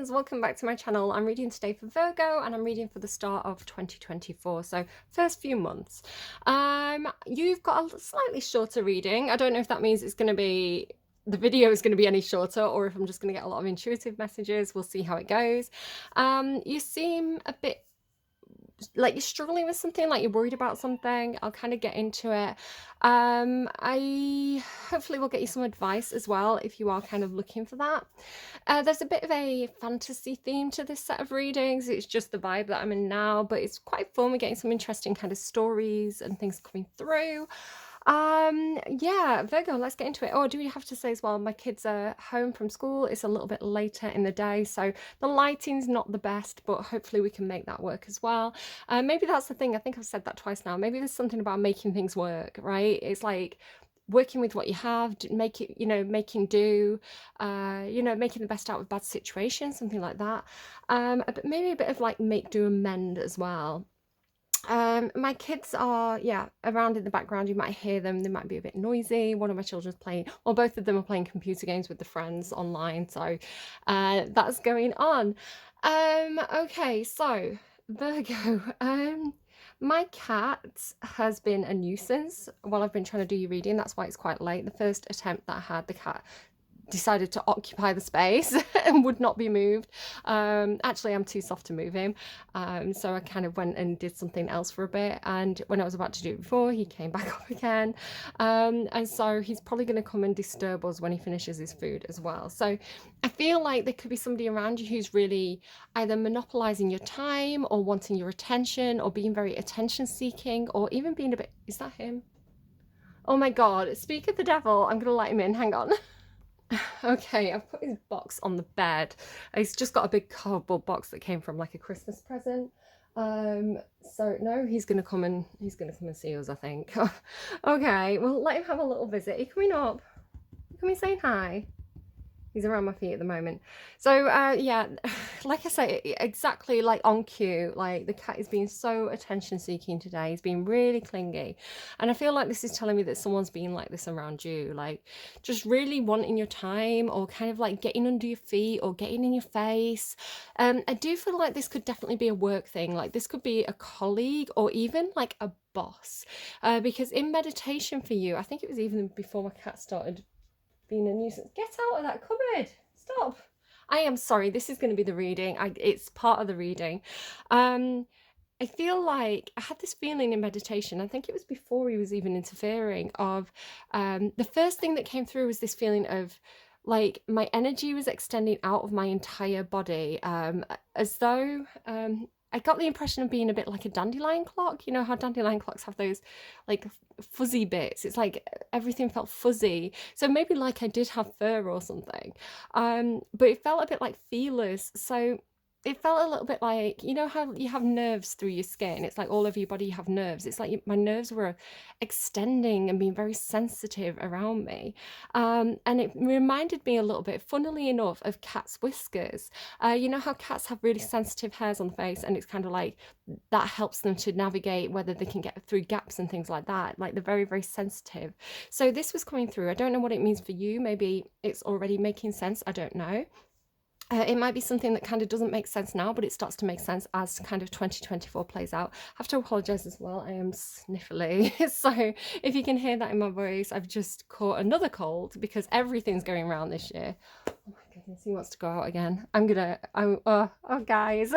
friends, welcome back to my channel. I'm reading today for Virgo and I'm reading for the start of 2024, so first few months. You've got a slightly shorter reading. I don't know if that means the video is going to be any shorter or if I'm just going to get a lot of intuitive messages. We'll see how it goes. You seem a bit like you're struggling with something, like you're worried about something. I'll kind of get into it. I hopefully will get you some advice as well if you are kind of looking for that. There's a bit of a fantasy theme to this set of readings. It's just the vibe that I'm in now, but it's quite fun. We're getting some interesting kind of stories and things coming through. Yeah, Virgo, let's get into it. Oh, do we have to say as well, my kids are home from school. It's a little bit later in the day, so the lighting's not the best, but hopefully we can make that work as well. Maybe that's the thing. I think I've said that twice now. Maybe there's something about making things work, right? It's like working with what you have, make it, making do, making the best out of bad situations, something like that. But maybe a bit of like make do and mend as well. My kids are, yeah, around in the background. You might hear them. They might be a bit noisy. One of my children's playing, or both of them are playing computer games with the friends online. So that's going on. Okay, so Virgo. My cat has been a nuisance while I've been trying to do your reading. That's why it's quite late. The first attempt that I had, the cat decided to occupy the space and would not be moved. Actually, I'm too soft to move him. So I kind of went and did something else for a bit. And when I was about to do it before, he came back up again. And so he's probably going to come and disturb us when he finishes his food as well. So I feel like there could be somebody around you who's really either monopolizing your time or wanting your attention or being very attention seeking or even being a bit, is that him? Oh my God, speak of the devil. I'm going to let him in. Hang on. Okay, I've put his box on the bed. He's just got a big cardboard box that came from like a Christmas present. So no, he's gonna come and see us, I think. Okay, well let him have a little visit. Are you coming up? Can we say hi? He's around my feet at the moment. So yeah, like I say, exactly like on cue, like the cat is being so attention seeking today. He's being really clingy. And I feel like this is telling me that someone's being like this around you, like just really wanting your time or kind of like getting under your feet or getting in your face. I do feel like this could definitely be a work thing. Like this could be a colleague or even like a boss. Because in meditation for you, I think it was even before my cat started being a nuisance. Get out of that cupboard. Stop. I am sorry. This is going to be the reading. It's part of the reading. I feel like I had this feeling in meditation. I think it was before he was even interfering. Of the first thing that came through was this feeling of like my energy was extending out of my entire body, as though I got the impression of being a bit like a dandelion clock. You know how dandelion clocks have those like fuzzy bits? It's like everything felt fuzzy. So maybe like I did have fur or something. But it felt a bit like feelers. So it felt a little bit like, you know how you have nerves through your skin? It's like all over your body you have nerves. It's like my nerves were extending and being very sensitive around me. And it reminded me a little bit, funnily enough, of cats' whiskers. You know how cats have really sensitive hairs on the face, and it's kind of like that helps them to navigate whether they can get through gaps and things like that. Like they're very, very sensitive. So this was coming through. I don't know what it means for you. Maybe it's already making sense. I don't know. It might be something that kind of doesn't make sense now, but it starts to make sense as kind of 2024 plays out. I have to apologise as well. I am sniffly. So if you can hear that in my voice, I've just caught another cold because everything's going around this year. Oh my goodness, he wants to go out again. Oh guys.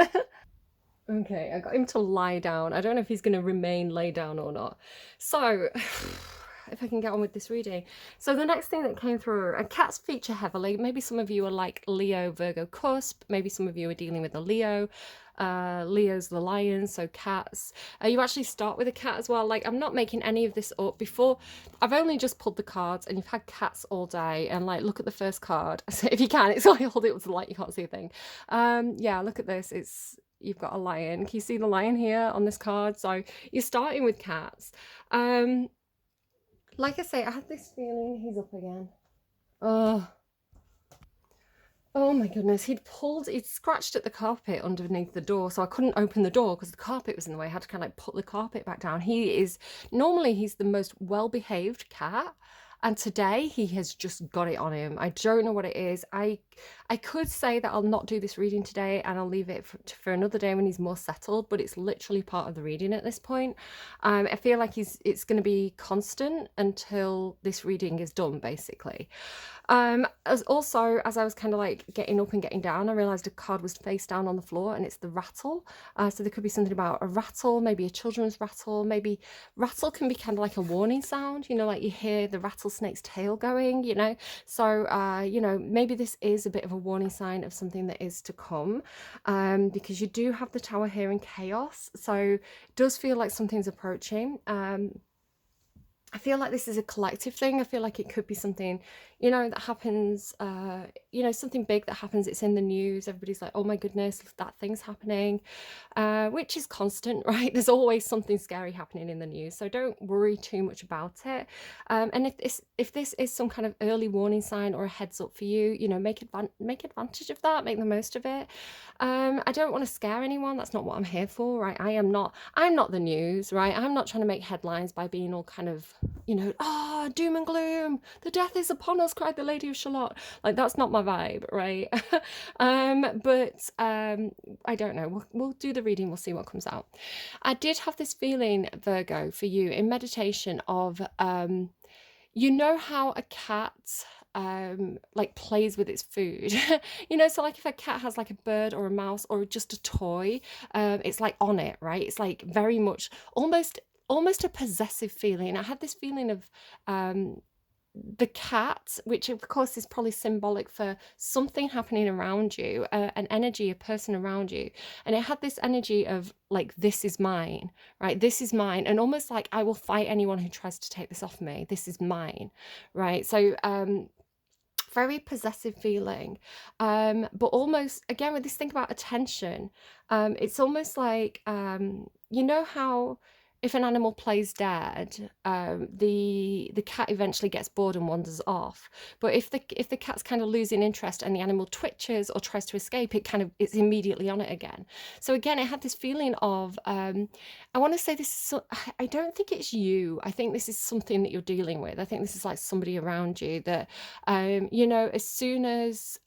Okay, I got him to lie down. I don't know if he's going to remain lay down or not. So if I can get on with this reading. So the next thing that came through, cats feature heavily. Maybe some of you are like Leo, Virgo cusp. Maybe some of you are dealing with a Leo. Leo's the lion, so cats. You actually start with a cat as well. Like I'm not making any of this up. Before, I've only just pulled the cards and you've had cats all day. And like, look at the first card. So if you can, it's like hold it up to the light, you can't see a thing. Yeah, look at this. You've got a lion. Can you see the lion here on this card? So you're starting with cats. Like I say, I had this feeling he's up again. Oh my goodness. He'd scratched at the carpet underneath the door, so I couldn't open the door because the carpet was in the way. I had to kind of like put the carpet back down. Normally he's the most well-behaved cat. and today he has just got it on him. I don't know what it is. I could say that I'll not do this reading today and I'll leave it for another day when he's more settled, but it's literally part of the reading at this point. I feel like it's going to be constant until this reading is done, basically. As I was kind of like getting up and getting down, I realized a card was face down on the floor, and it's the rattle. So there could be something about a rattle, maybe a children's rattle. Maybe rattle can be kind of like a warning sound, you know, like you hear the rattlesnake's tail going, you know. So you know, maybe this is a bit of a warning sign of something that is to come, because you do have the Tower here in chaos, so it does feel like something's approaching. I feel like this is a collective thing. I feel like it could be something, you know, that happens, you know, something big that happens. It's in the news. Everybody's like, oh my goodness, that thing's happening, which is constant, right? There's always something scary happening in the news. So don't worry too much about it. And if this is some kind of early warning sign or a heads up for you, you know, make advantage of that, make the most of it. I don't want to scare anyone. That's not what I'm here for, right? I'm not the news, right? I'm not trying to make headlines by being all kind of, you know, doom and gloom, the death is upon us, cried the Lady of Shalott. Like, that's not my vibe, right? But I don't know. We'll do the reading. We'll see what comes out. I did have this feeling, Virgo, for you in meditation of, you know how a cat like plays with its food. You know, so like if a cat has like a bird or a mouse or just a toy, it's like on it, right? It's like very much almost a possessive feeling. I had this feeling of the cat, which of course is probably symbolic for something happening around you, an energy, a person around you. And it had this energy of like, this is mine, right? This is mine. And almost like, I will fight anyone who tries to take this off me. This is mine, right? So very possessive feeling, but almost, again, with this thing about attention, it's almost like, you know how if an animal plays dead, the cat eventually gets bored and wanders off. But if the cat's kind of losing interest and the animal twitches or tries to escape, it's immediately on it again. So again, it had this feeling of, I want to say this is, I don't think it's you. I think this is something that you're dealing with. I think this is like somebody around you that, you know, as soon as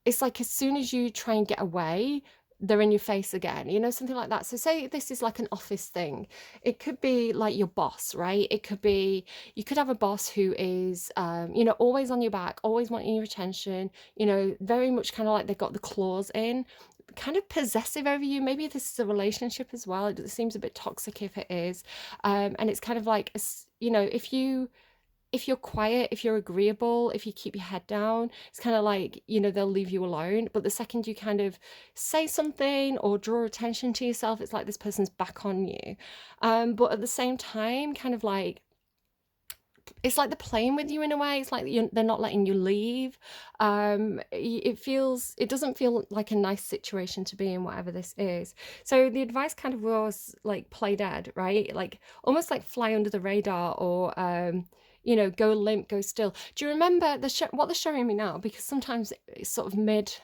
it's like as soon as you try and get away, they're in your face again, you know, something like that. So say this is like an office thing. It could be like your boss, right? It could be, you could have a boss who is, you know, always on your back, always wanting your attention, you know, very much kind of like they've got the claws in, kind of possessive over you. Maybe this is a relationship as well. It seems a bit toxic if it is. And it's kind of like, you know, if you're quiet, if you're agreeable, if you keep your head down, it's kind of like, you know, they'll leave you alone. But the second you kind of say something or draw attention to yourself, it's like this person's back on you. But at the same time, kind of like, it's like they're playing with you in a way. It's like they're not letting you leave. It doesn't feel like a nice situation to be in, whatever this is. So the advice kind of was like, play dead, right? Like almost like fly under the radar, or you know, go limp, go still. Do you remember what they're showing me now? Because sometimes it's sort of mid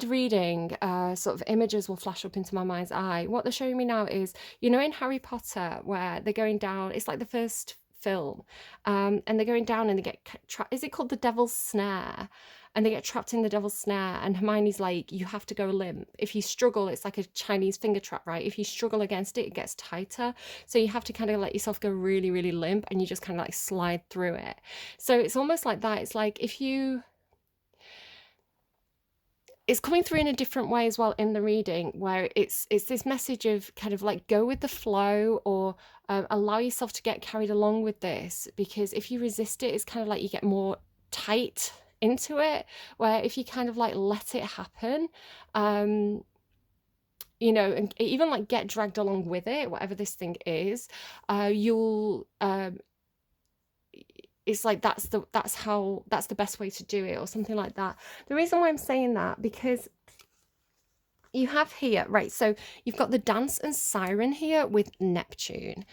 reading, sort of images will flash up into my mind's eye. What they're showing me now is, you know, in Harry Potter, where they're going down, it's like the first film, and they're going down and they get trapped. Is it called the Devil's Snare? And they get trapped in the Devil's Snare, and Hermione's like, you have to go limp. If you struggle, it's like a Chinese finger trap, right? If you struggle against it, it gets tighter. So you have to kind of let yourself go really, really limp, and you just kind of like slide through it. So it's almost like that. It's like it's coming through in a different way as well in the reading, where it's this message of kind of like, go with the flow, or allow yourself to get carried along with this, because if you resist it, it's kind of like you get more tight into it, where if you kind of like let it happen, you know, and even like get dragged along with it, whatever this thing is, you'll it's like that's the best way to do it, or something like that. The reason why I'm saying that, because You have here, right, so you've got the dance and siren here with Neptune.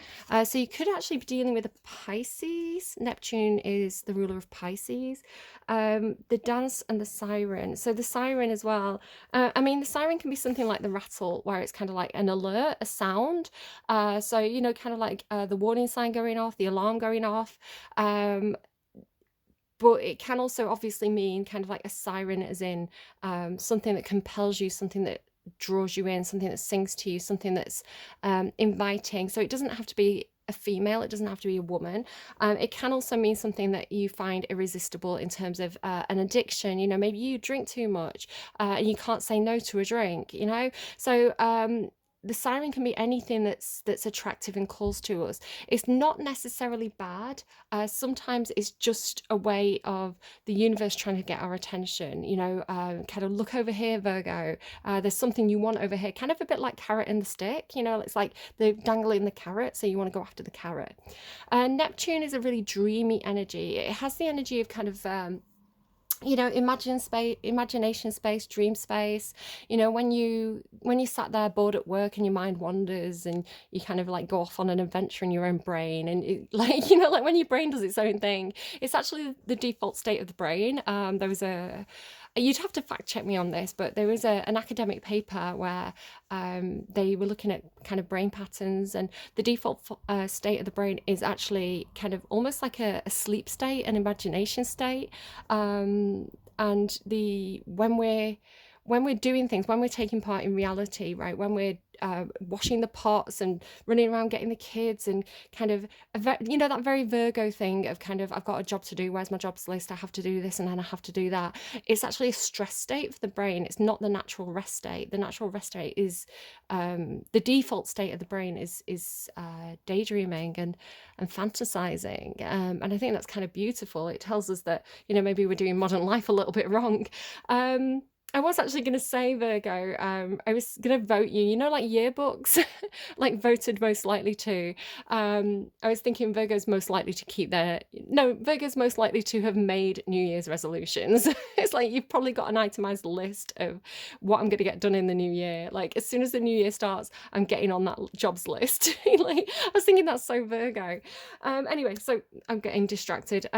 So you could actually be dealing with a Pisces. Neptune is the ruler of Pisces. The dance and the siren. So the siren as well. I mean, the siren can be something like the rattle, where it's kind of like an alert, a sound. So, you know, kind of like the warning sign going off, the alarm going off. Um, but it can also obviously mean kind of like a siren, as in something that compels you, something that draws you in, something that sings to you, something that's inviting. So it doesn't have to be a female, it doesn't have to be a woman. It can also mean something that you find irresistible in terms of an addiction. You know, maybe you drink too much and you can't say no to a drink, you know? So the siren can be anything that's attractive and calls to us. It's not necessarily bad. Sometimes it's just a way of the universe trying to get our attention. You know, kind of look over here, Virgo. There's something you want over here, kind of a bit like carrot and the stick. You know, it's like they're dangling the carrot, so you want to go after the carrot. Neptune is a really dreamy energy. It has the energy of kind of you know, imagination space, dream space. You know, when you sat there bored at work and your mind wanders and you kind of like go off on an adventure in your own brain, and it, like, you know, like when your brain does its own thing, it's actually the default state of the brain. There was a You'd have to fact check me on this, but there was an academic paper where they were looking at kind of brain patterns, and the default state of the brain is actually kind of almost like a sleep state, an imagination state. And the when we're doing things, when we're taking part in reality, right, when we're washing the pots and running around getting the kids, and kind of you know, that very Virgo thing of kind of, I've got a job to do, where's my jobs list, I have to do this and then I have to do that. It's actually a stress state for the brain. It's not the natural rest state. The natural rest state is the default state of the brain is daydreaming and fantasizing, and I think that's kind of beautiful. It tells us that, you know, maybe we're doing modern life a little bit wrong. I was actually going to say, Virgo, I was going to vote you, you know, like yearbooks, like voted most likely to. I was thinking Virgo's most likely to keep their, no, Virgo's most likely to have made New Year's resolutions. It's like you've probably got an itemized list of what I'm going to get done in the new year. Like as soon as the new year starts, I'm getting on that jobs list. Like I was thinking that's so Virgo. Anyway, so I'm getting distracted.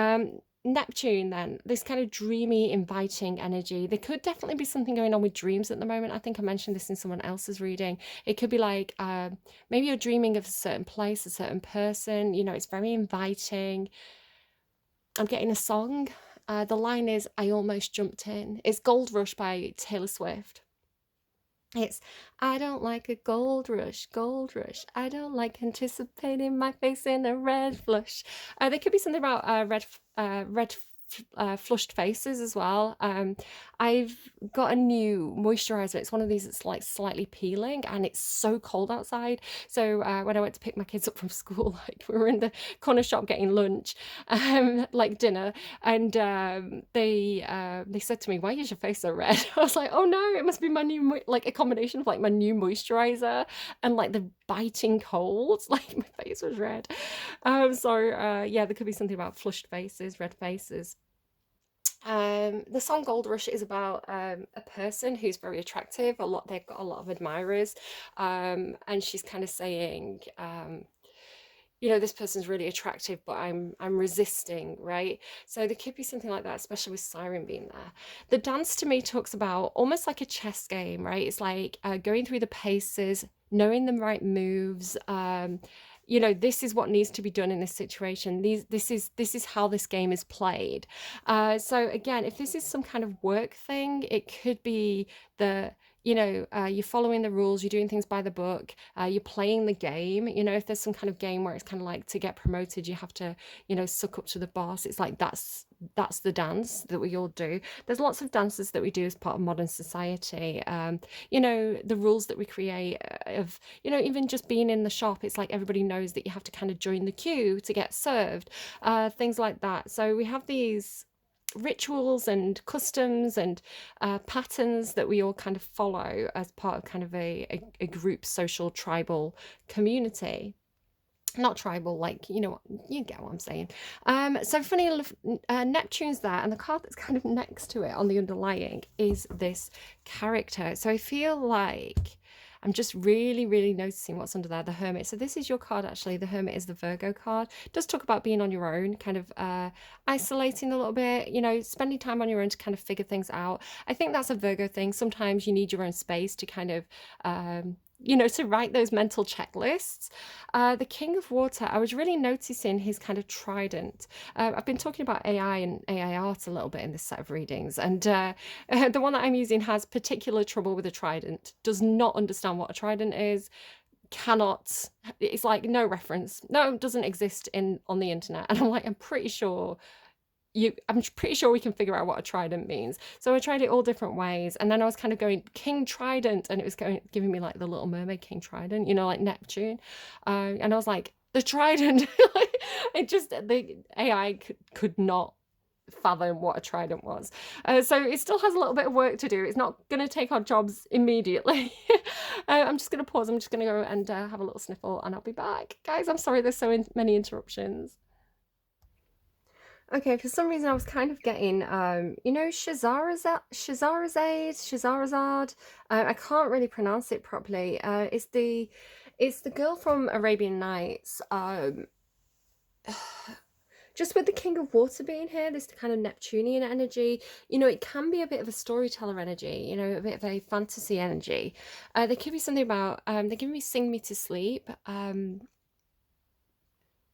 Neptune, then, this kind of dreamy, inviting energy. There could definitely be something going on with dreams at the moment. I think I mentioned this in someone else's reading. It could be like maybe you're dreaming of a certain place, a certain person. You know, it's very inviting. I'm getting a song. The line is, I almost jumped in. It's Gold Rush by Taylor Swift. It's, I don't like a gold rush, gold rush. I don't like anticipating my face in a red flush. There could be something about red flushed faces as well. I've got a new moisturizer. It's one of these that's like slightly peeling, and it's so cold outside. So when I went to pick my kids up from school, like we were in the corner shop getting lunch, like dinner, and they said to me, "Why is your face so red?" I was like, "Oh no, it must be my new like a combination of like my new moisturizer and like the biting cold." Like my face was red. So yeah, there could be something about flushed faces, red faces. The song Gold Rush is about a person who's very attractive. They've got a lot of admirers, and she's kind of saying, you know, this person's really attractive, but I'm resisting, right? So there could be something like that, especially with Siren being there. The dance to me talks about almost like a chess game, right? It's like going through the paces, knowing the right moves. You know, this is what needs to be done in this situation. This is how this game is played. So again, if this is some kind of work thing, it could be the, you know, you're following the rules, you're doing things by the book, you're playing the game. You know, if there's some kind of game where it's kind of like to get promoted, you have to, you know, suck up to the boss. It's like that's the dance that we all do. There's lots of dances that we do as part of modern society. You know, the rules that we create of, you know, even just being in the shop, it's like everybody knows that you have to kind of join the queue to get served, things like that. So we have these rituals and customs and patterns that we all kind of follow as part of kind of a group social tribal community. not tribal, like, you know what, you get what I'm saying. So funny enough, Neptune's there, and the card that's kind of next to it on the underlying is this character. So I feel like I'm just really, really noticing what's under there, the Hermit. So this is your card, actually. The Hermit is the Virgo card. It does talk about being on your own, kind of isolating a little bit, you know, spending time on your own to kind of figure things out. I think that's a Virgo thing. Sometimes you need your own space to kind of you know, to write those mental checklists. The King of Water, I was really noticing his kind of trident. I've been talking about AI and AI art a little bit in this set of readings, and the one that I'm using has particular trouble with a trident, does not understand what a trident is, cannot, it's like no reference, no, it doesn't exist on the internet. And I'm like, I'm pretty sure we can figure out what a trident means. So I tried it all different ways, and then I was kind of going King Trident, and it was giving me like the Little Mermaid King Trident, you know, like Neptune, and I was like, the trident. It just, the AI could not fathom what a trident was. So it still has a little bit of work to do. It's not going to take our jobs immediately. I'm just going to pause. I'm just going to go and have a little sniffle, and I'll be back. Guys, I'm sorry there's so many interruptions. Okay, for some reason I was kind of getting, you know, Shahrazad. I can't really pronounce it properly. It's the girl from Arabian Nights. Just with the King of Water being here, this kind of Neptunian energy, you know, it can be a bit of a storyteller energy, you know, a bit of a fantasy energy. There could be something about, they're giving me Sing Me to Sleep.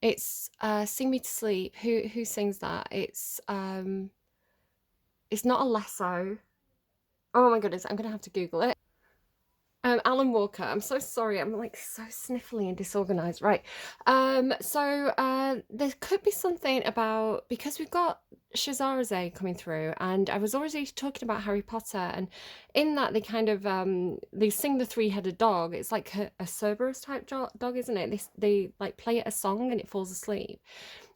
It's Sing Me to Sleep. Who sings that? It's not a lasso. Oh my goodness, I'm gonna have to Google it. Alan Walker. I'm so sorry. I'm like so sniffly and disorganized. Right. There could be something about, because we've got Shahrazad coming through, and I was already talking about Harry Potter, and in that they kind of they sing the three-headed dog. It's like a Cerberus type dog, isn't it? They like play it a song and it falls asleep.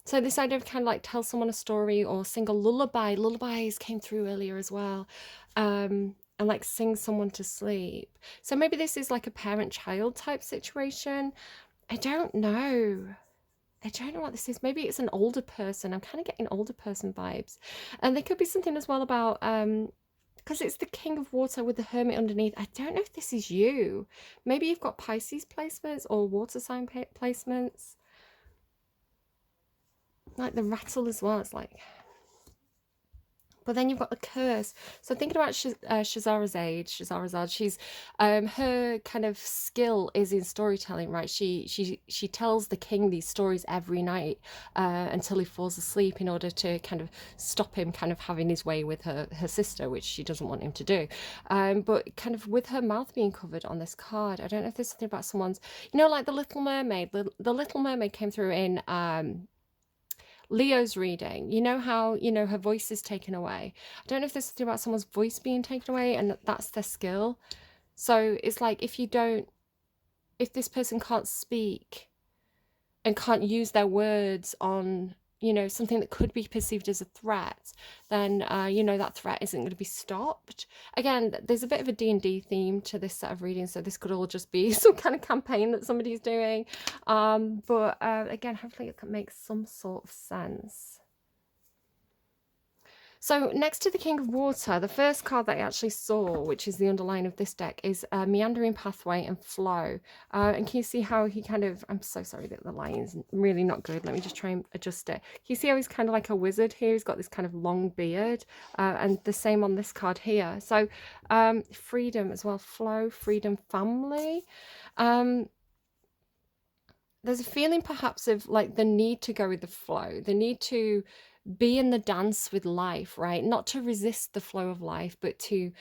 So this idea of kind of like tell someone a story or sing a lullaby. Lullabies came through earlier as well. And like sing someone to sleep. So maybe this is like a parent-child type situation. I don't know. I don't know what this is. Maybe it's an older person. I'm kind of getting older person vibes. And there could be something as well about, because it's the King of Water with the Hermit underneath. I don't know if this is you. Maybe you've got Pisces placements or water sign placements. Like the rattle as well. It's like... But then you've got the curse. So thinking about Shahrazad, she's her kind of skill is in storytelling, right? She tells the king these stories every night until he falls asleep, in order to kind of stop him kind of having his way with her sister, which she doesn't want him to do. But kind of with her mouth being covered on this card, I don't know if there's something about someone's, you know, like the Little Mermaid. The Little Mermaid came through in Leo's reading. You know how, you know, her voice is taken away. I don't know if there's something about someone's voice being taken away and that's their skill. So it's like, if this person can't speak and can't use their words on, you know, something that could be perceived as a threat, then, you know, that threat isn't going to be stopped. Again, there's a bit of a D&D theme to this set of readings, so this could all just be some kind of campaign that somebody's doing. But again, hopefully it makes some sort of sense. So next to the King of Water, the first card that I actually saw, which is the underline of this deck, is Meandering Pathway and Flow. And can you see how he kind of... I'm so sorry that the lighting's really not good. Let me just try and adjust it. Can you see how he's kind of like a wizard here? He's got this kind of long beard. And the same on this card here. So freedom as well. Flow, freedom, family. There's a feeling perhaps of like the need to go with the flow. The need to be in the dance with life, right? Not to resist the flow of life, but to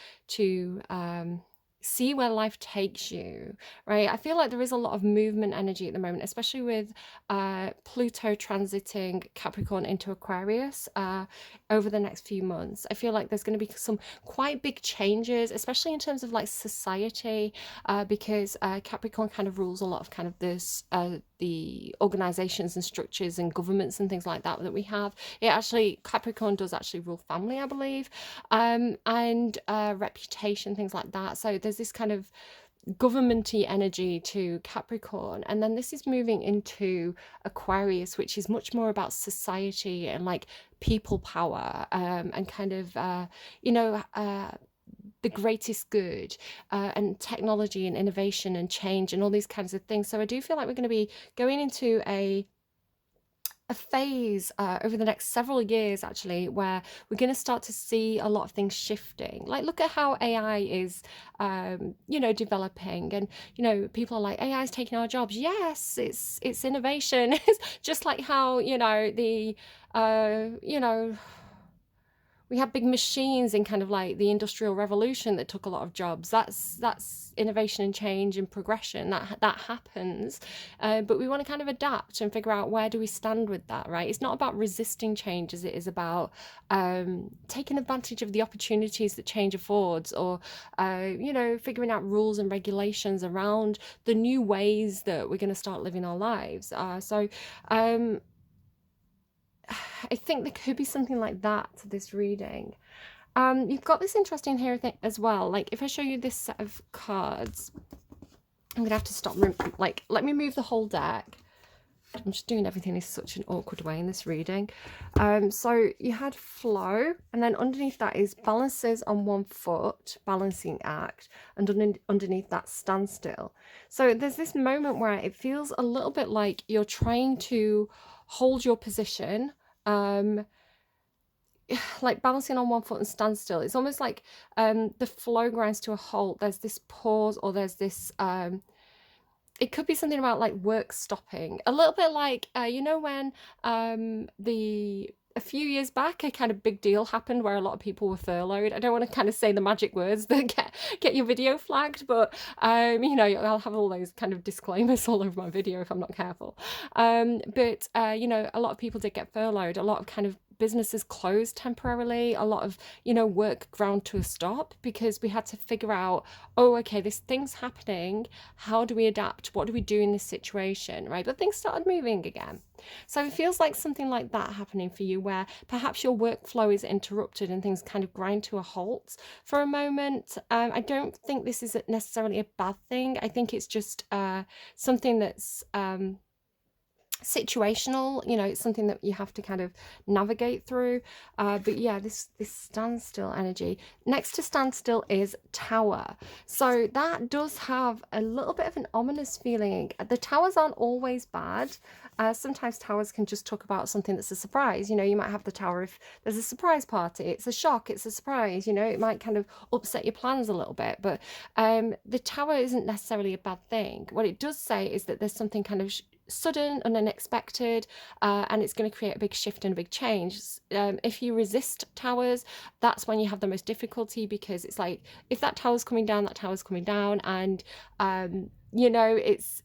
see where life takes you, right? I feel like there is a lot of movement energy at the moment, especially with Pluto transiting Capricorn into Aquarius over the next few months. I feel like there's going to be some quite big changes, especially in terms of like society, because Capricorn kind of rules a lot of kind of this the organizations and structures and governments and things like that we have. Capricorn does actually rule family, I believe, and reputation, things like that. So there's this kind of governmenty energy to Capricorn, and then this is moving into Aquarius, which is much more about society and like people power, and kind of the greatest good, and technology and innovation and change and all these kinds of things. So I do feel like we're going to be going into a phase over the next several years, actually, where we're going to start to see a lot of things shifting. Like, look at how AI is developing, and people are like, AI is taking our jobs. Yes, it's innovation. It's just like how the we had big machines in kind of like the Industrial Revolution that took a lot of jobs. That's innovation and change and progression. That happens, but we want to kind of adapt and figure out where do we stand with that, right? It's not about resisting change as it is about taking advantage of the opportunities that change affords, or figuring out rules and regulations around the new ways that we're going to start living our lives. I think there could be something like that to this reading. You've got this interesting here thing as well. Like, if I show you this set of cards, I'm gonna have to stop. Like, let me move the whole deck. I'm just doing everything in such an awkward way in this reading. So you had flow, and then underneath that is balances on one foot, balancing act, and underneath that standstill. So there's this moment where it feels a little bit like you're trying to hold your position, like balancing on one foot and standstill. It's almost like the flow grinds to a halt. There's this pause, or there's this it could be something about like work stopping, a little bit like when a few years back a kind of big deal happened where a lot of people were furloughed. I don't want to kind of say the magic words that get your video flagged, but I'll have all those kind of disclaimers all over my video if I'm not careful. But a lot of people did get furloughed. A lot of kind of businesses closed temporarily. A lot of work ground to a stop because we had to figure out, oh, okay, this thing's happening. How do we adapt? What do we do in this situation, right? But things started moving again. So it feels like something like that happening for you, where perhaps your workflow is interrupted and things kind of grind to a halt for a moment. I don't think this is necessarily a bad thing. I think it's just something that's situational. It's something that you have to kind of navigate through, but yeah, this standstill energy. Next to standstill is tower, so that does have a little bit of an ominous feeling. The towers aren't always bad. Sometimes towers can just talk about something that's a surprise. You might have the tower if there's a surprise party. It's a shock, it's a surprise. It might kind of upset your plans a little bit, but the tower isn't necessarily a bad thing. What it does say is that there's something kind of sudden and unexpected, and it's going to create a big shift and a big change. If you resist towers, that's when you have the most difficulty, because it's like, if that tower's coming down, that tower's coming down, and it's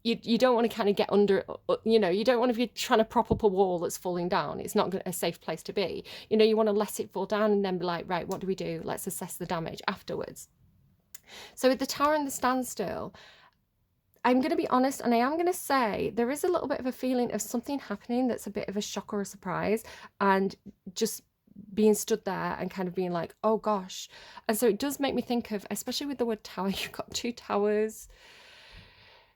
you don't want to kind of get under, you don't want to be trying to prop up a wall that's falling down. It's not a safe place to be. You want to let it fall down and then be like, right, what do we do? Let's assess the damage afterwards. So with the tower and the standstill, I'm going to be honest, and I am going to say there is a little bit of a feeling of something happening that's a bit of a shock or a surprise, and just being stood there and kind of being like, oh gosh. And so it does make me think of, especially with the word tower, you've got two towers.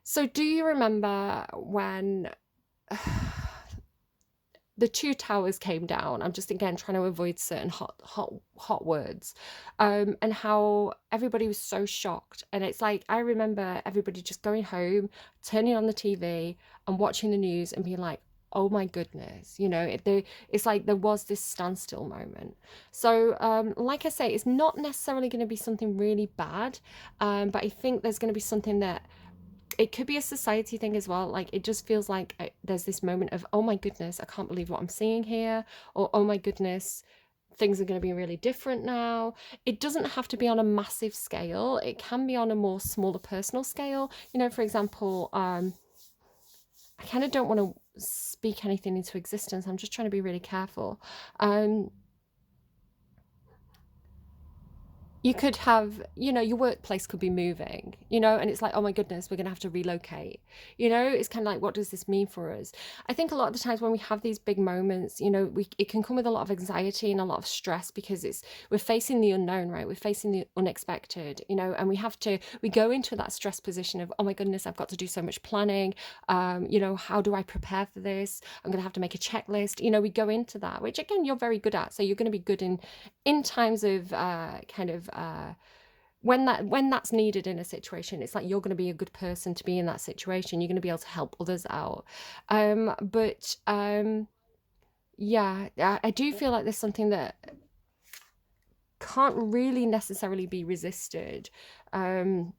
So do you remember when the two towers came down? I'm just again trying to avoid certain hot words, and how everybody was so shocked. And it's like, I remember everybody just going home, turning on the TV and watching the news and being like, oh my goodness, it's like there was this standstill moment. So like I say, it's not necessarily going to be something really bad, but I think there's going to be something that, it could be a society thing as well. Like, it just feels like there's this moment of, oh my goodness, I can't believe what I'm seeing here, or oh my goodness, things are going to be really different now. It doesn't have to be on a massive scale. It can be on a more smaller personal scale. For example, I kind of don't want to speak anything into existence. I'm just trying to be really careful. you could have, your workplace could be moving, and it's like, oh my goodness, we're going to have to relocate. It's kind of like, what does this mean for us? I think a lot of the times when we have these big moments, it can come with a lot of anxiety and a lot of stress, because we're facing the unknown, right? We're facing the unexpected, and we go into that stress position of, oh my goodness, I've got to do so much planning. How do I prepare for this? I'm going to have to make a checklist. We go into that, which again, you're very good at. So you're going to be good in times of when that's needed in a situation. It's like you're going to be a good person to be in that situation. You're going to be able to help others out. But yeah, I do feel like there's something that can't really necessarily be resisted. You've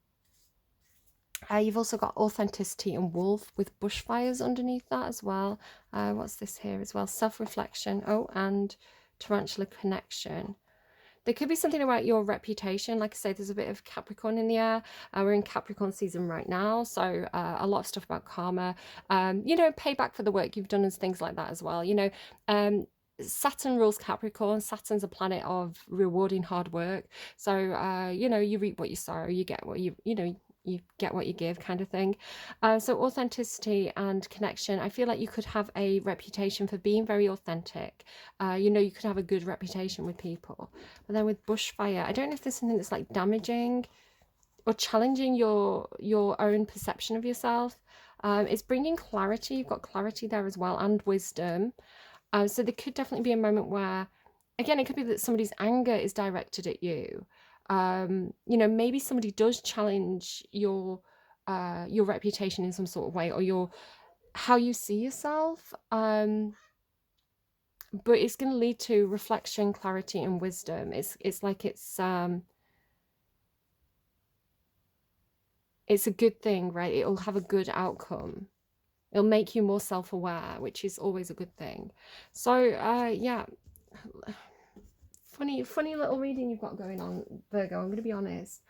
also got authenticity and wolf with bushfires underneath that as well. What's this here as well? Self-reflection. Oh, and tarantula connection. There could be something about your reputation. Like I say, there's a bit of Capricorn in the air. We're in Capricorn season right now, so a lot of stuff about karma. Payback for the work you've done and things like that as well. Saturn rules Capricorn. Saturn's a planet of rewarding hard work. So, you reap what you sow. You get what you get what you give, kind of thing. So authenticity and connection. I feel like you could have a reputation for being very authentic. You could have a good reputation with people. But then with bushfire, I don't know if there's something that's like damaging or challenging your own perception of yourself. It's bringing clarity. You've got clarity there as well, and wisdom. So there could definitely be a moment where, again, it could be that somebody's anger is directed at you. Maybe somebody does challenge your reputation in some sort of way, or how you see yourself. But it's going to lead to reflection, clarity, and wisdom. It's like it's a good thing, right? It'll have a good outcome. It'll make you more self-aware, which is always a good thing. So yeah. Funny little reading you've got going on, Virgo. I'm going to be honest.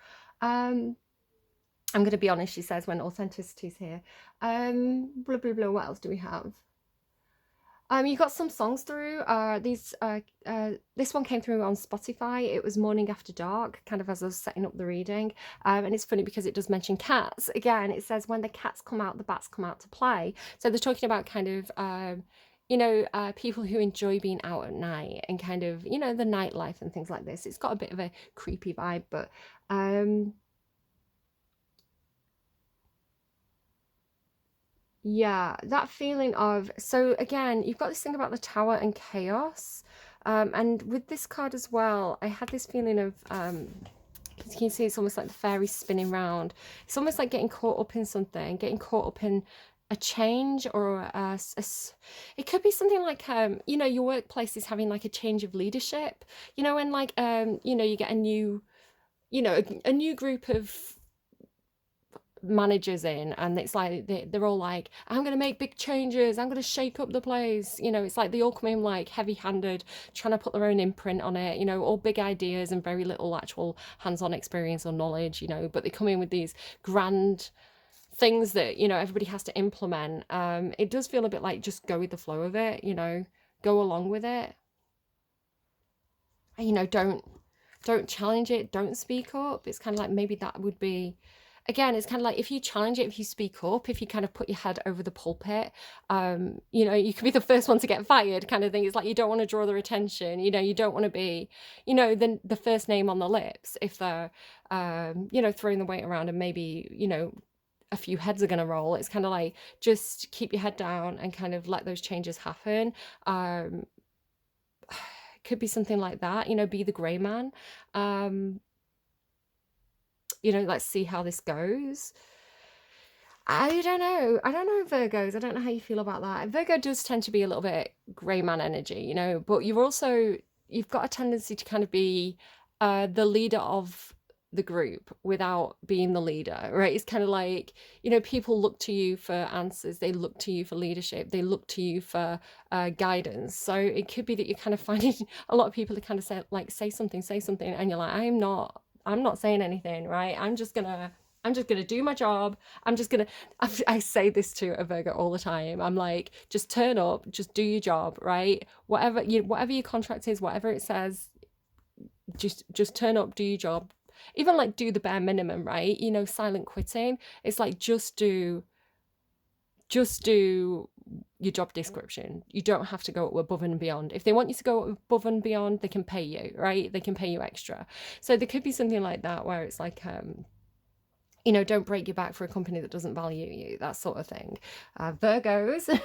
She says, when authenticity's here. Blah, blah, blah. What else do we have? You got some songs through. This one came through on Spotify. It was Morning After Dark, kind of as I was setting up the reading. And it's funny because it does mention cats. Again, it says, when the cats come out, the bats come out to play. So they're talking about kind of people who enjoy being out at night and kind of, the nightlife and things like this. It's got a bit of a creepy vibe, but yeah, that feeling of, so again, you've got this thing about the tower and chaos. And with this card as well, I had this feeling of, you can see it's almost like the fairy spinning round. It's almost like getting caught up in something, getting caught up in a change, or it could be something like your workplace is having like a change of leadership, when like you get a new a new group of managers in, and it's like they're all like, I'm gonna make big changes, I'm gonna shake up the place. It's like they all come in like heavy-handed, trying to put their own imprint on it, all big ideas and very little actual hands-on experience or knowledge, but they come in with these grand things that everybody has to implement. It does feel a bit like, just go with the flow of it, go along with it. Don't challenge it, don't speak up. It's kind of like, maybe that would be, again, it's kind of like, if you challenge it, if you speak up, if you kind of put your head over the pulpit, you could be the first one to get fired, kind of thing. It's like, you don't want to draw their attention, you don't want to be the first name on the lips if they're throwing the weight around, and maybe a few heads are going to roll. It's kind of like, just keep your head down and kind of let those changes happen. Could be something like that, be the gray man. Let's see how this goes. I don't know, Virgos. I don't know how you feel about that. Virgo does tend to be a little bit gray man energy, but you've got a tendency to kind of be the leader of the group without being the leader, right? It's kind of like, people look to you for answers, they look to you for leadership, they look to you for guidance. So it could be that you're kind of finding a lot of people to kind of say something, and you're like, I'm not saying anything, right? I'm just gonna do my job. I say this to a Virgo all the time. I'm like, just turn up, just do your job, right? Whatever your contract is, whatever it says, just turn up, do your job, even like do the bare minimum, right? You know, silent quitting. It's like just do your job description. You don't have to go above and beyond. If they want you to go above and beyond, they can pay you, right? They can pay you extra. So there could be something like that where it's like, you know, don't break your back for a company that doesn't value you, that sort of thing. Virgos,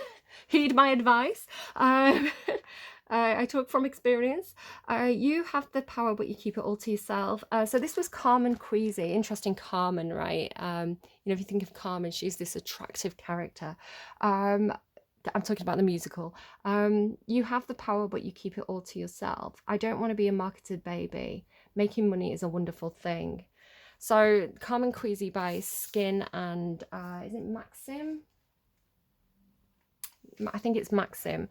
heed my advice. I talk from experience. You have the power, but you keep it all to yourself. So this was Carmen Queasy. Interesting, Carmen, right? You know, if you think of Carmen, she's this attractive character. I'm talking about the musical. You have the power, but you keep it all to yourself. I don't want to be a marketed baby. Making money is a wonderful thing. So Carmen Queasy by Skin and is it Maxim? I think it's Maxim.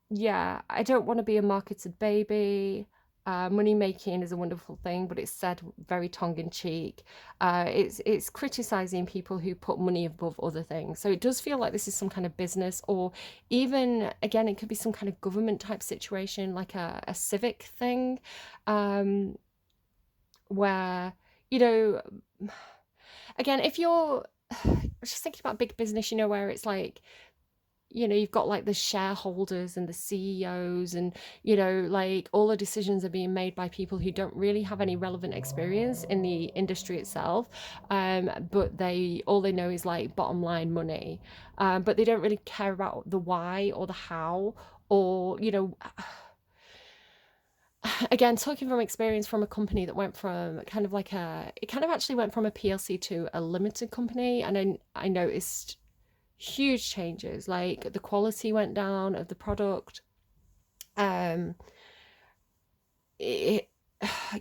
Yeah, I don't want to be a marketed baby. Money making is a wonderful thing, but it's said very tongue in cheek. It's criticizing people who put money above other things. So it does feel like this is some kind of business, or even again, it could be some kind of government type situation, like a civic thing. Where, you know, again, if you're just thinking about big business, you know, where it's like, you know, you've got like the shareholders and the CEOs, and, you know, like all the decisions are being made by people who don't really have any relevant experience in the industry itself. But all they know is like bottom line money. But they don't really care about the why or the how, or, you know, again, talking from experience from a company that went from kind of like it kind of actually went from a PLC to a limited company. And I noticed huge changes, like the quality went down of the product. Um, it,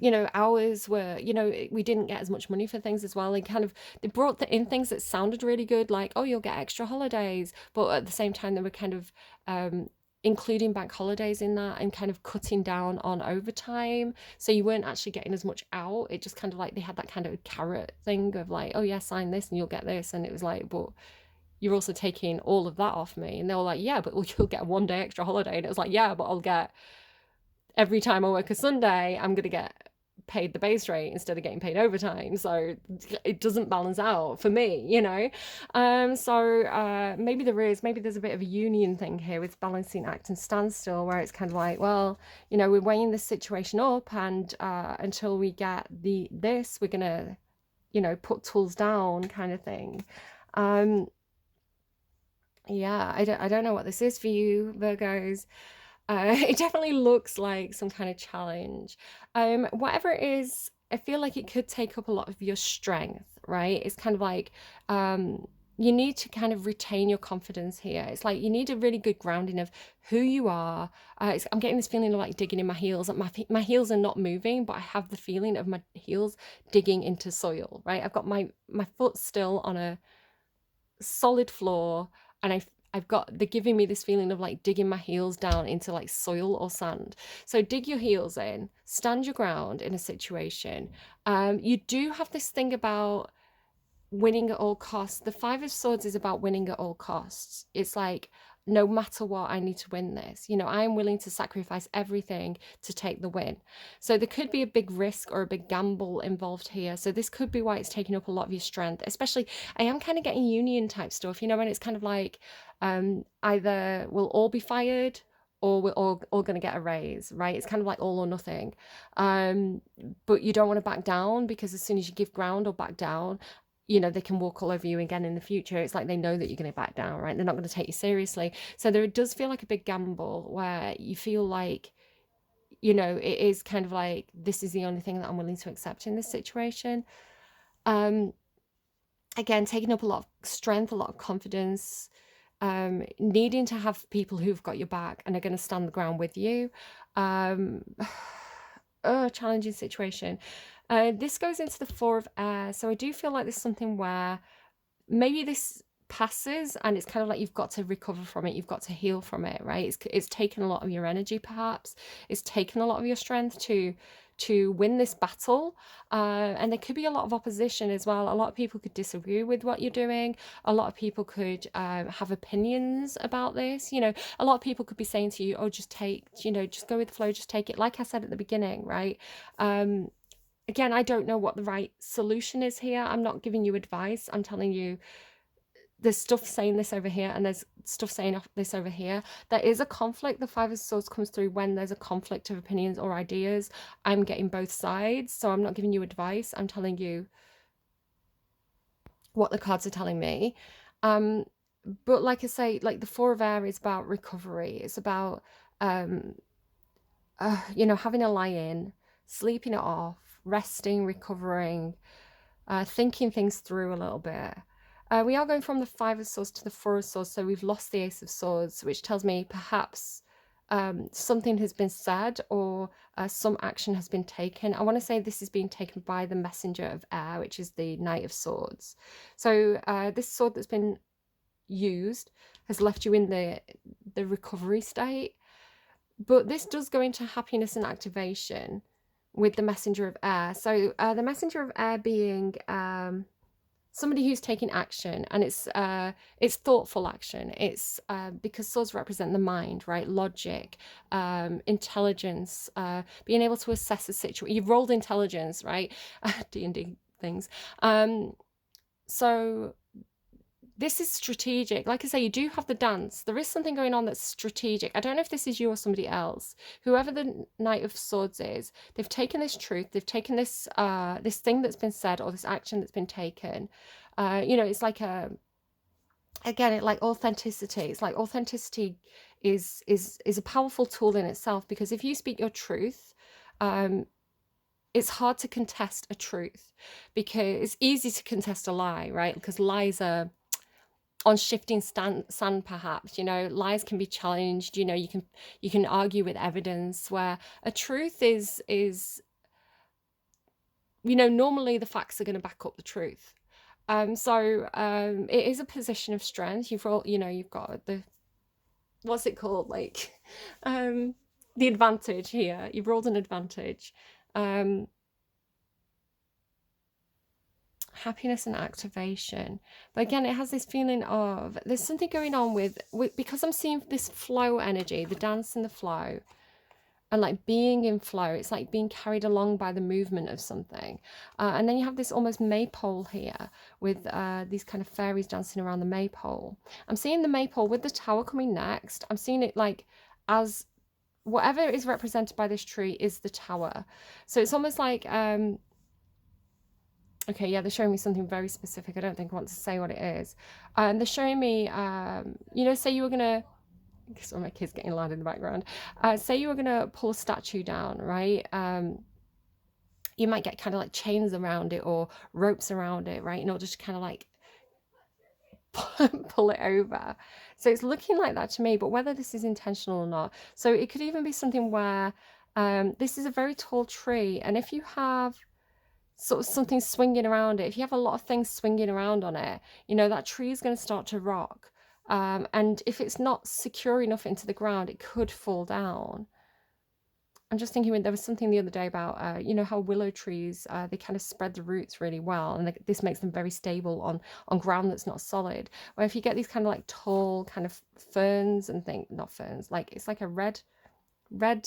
you know, hours were, you know, we didn't get as much money for things as well. And kind of, they brought in things that sounded really good, like, oh, you'll get extra holidays. But at the same time, they were kind of, including bank holidays in that, and kind of cutting down on overtime. So you weren't actually getting as much out. It just kind of like they had that kind of carrot thing of like, oh yeah, sign this and you'll get this. And it was like, but you're also taking all of that off me. And they were like, yeah, but you'll get 1 day extra holiday. And it was like, yeah, but I'll get, every time I work a Sunday, I'm going to get paid the base rate instead of getting paid overtime. So it doesn't balance out for me, you know? Maybe there's a bit of a union thing here with balancing act and standstill, where it's kind of like, well, you know, we're weighing this situation up, and until we get this, we're going to, you know, put tools down kind of thing. Yeah, I don't know what this is for you, Virgos. It definitely looks like some kind of challenge. Whatever it is, I feel like it could take up a lot of your strength, right? It's kind of like, you need to kind of retain your confidence here. It's like you need a really good grounding of who you are. I'm getting this feeling of like digging in my heels. Like my heels are not moving, but I have the feeling of my heels digging into soil, right? I've got my foot still on a solid floor, and they're giving me this feeling of like digging my heels down into like soil or sand. So dig your heels in, stand your ground in a situation. You do have this thing about winning at all costs. The Five of Swords is about winning at all costs. It's like, no matter what, I need to win this. You know, I am willing to sacrifice everything to take the win. So there could be a big risk or a big gamble involved here. So this could be why it's taking up a lot of your strength. Especially, I am kind of getting union type stuff, you know, and it's kind of like, either we'll all be fired or we're all going to get a raise, right? It's kind of like all or nothing. But you don't want to back down, because as soon as you give ground or back down, you know, they can walk all over you again in the future. It's like they know that you're going to back down, right? They're not going to take you seriously. So there does feel like a big gamble where you feel like, you know, it is kind of like, this is the only thing that I'm willing to accept in this situation. Again, taking up a lot of strength, a lot of confidence, needing to have people who've got your back and are going to stand the ground with you. Challenging situation. This goes into the Four of Air. So I do feel like there's something where maybe this passes and it's kind of like you've got to recover from it. You've got to heal from it, right? It's taken a lot of your energy, perhaps. It's taken a lot of your strength to to win this battle. And there could be a lot of opposition as well. A lot of people could disagree with what you're doing. A lot of people could have opinions about this. You know, a lot of people could be saying to you, oh, just take, you know, just go with the flow, just take it. Like I said at the beginning, right? Again, I don't know what the right solution is here. I'm not giving you advice. I'm telling you there's stuff saying this over here and there's stuff saying this over here. There is a conflict. The Five of Swords comes through when there's a conflict of opinions or ideas. I'm getting both sides, so I'm not giving you advice. I'm telling you what the cards are telling me. But like I say, like the Four of Air is about recovery. It's about you know, having a lie-in, sleeping it off, resting, recovering, thinking things through a little bit. We are going from the Five of Swords to the Four of Swords, so we've lost the Ace of Swords, which tells me perhaps something has been said or some action has been taken. I want to say this is being taken by the Messenger of Air, which is the Knight of Swords. So this sword that's been used has left you in the recovery state. But this does go into happiness and activation with the Messenger of Air. So the Messenger of Air being somebody who's taking action, and it's thoughtful action. It's because swords represent the mind, right? Logic, intelligence, being able to assess a situation. You've rolled intelligence, right? D&D things. So this is strategic. Like I say, you do have the dance. There is something going on that's strategic. I don't know if this is you or somebody else. Whoever the Knight of Swords is, they've taken this truth, they've taken this this thing that's been said or this action that's been taken. You know, it's like again, like authenticity. It's like authenticity is a powerful tool in itself, because if you speak your truth, it's hard to contest a truth, because it's easy to contest a lie, right? Because lies are on shifting sand, perhaps. You know, lies can be challenged. You know, you can argue with evidence, where a truth is you know, normally the facts are going to back up the truth. So it is a position of strength. You've got the, what's it called, like the advantage here. You've rolled an advantage. Happiness and activation, but again, it has this feeling of there's something going on with because I'm seeing this flow energy, the dance and the flow, and like being in flow. It's like being carried along by the movement of something, and then you have this almost maypole here with these kind of fairies dancing around the maypole. I'm seeing the maypole with the tower coming next. I'm seeing it like as whatever is represented by this tree is the tower. So it's almost like okay, yeah, they're showing me something very specific. I don't think I want to say what it is. And they're showing me, you know, say you were going to, so my kid's getting loud in the background. Say you were going to pull a statue down, right? You might get kind of like chains around it or ropes around it, right? In order to kind of like pull it over. So it's looking like that to me, but whether this is intentional or not. So it could even be something where this is a very tall tree. And if you have sort of something swinging around it, if you have a lot of things swinging around on it, you know, that tree is going to start to rock. And if it's not secure enough into the ground, it could fall down. I'm just thinking, there was something the other day about, you know, how willow trees, they kind of spread the roots really well. And this makes them very stable on ground that's not solid. Where if you get these kind of like tall kind of ferns and things, not ferns, like it's like a red fern,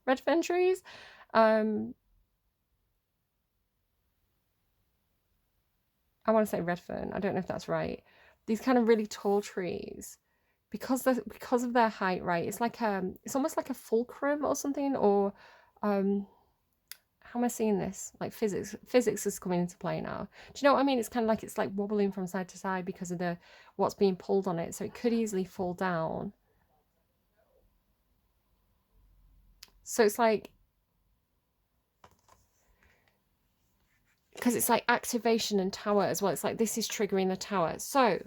red fern trees. I want to say red fern. I don't know if that's right. These kind of really tall trees, because of their height, right? It's like it's almost like a fulcrum or something, or how am I seeing this? Like physics is coming into play now. Do you know what I mean? It's kind of like it's like wobbling from side to side because of what's being pulled on it. So it could easily fall down. So it's like, because it's like activation and tower as well. It's like this is triggering the tower. So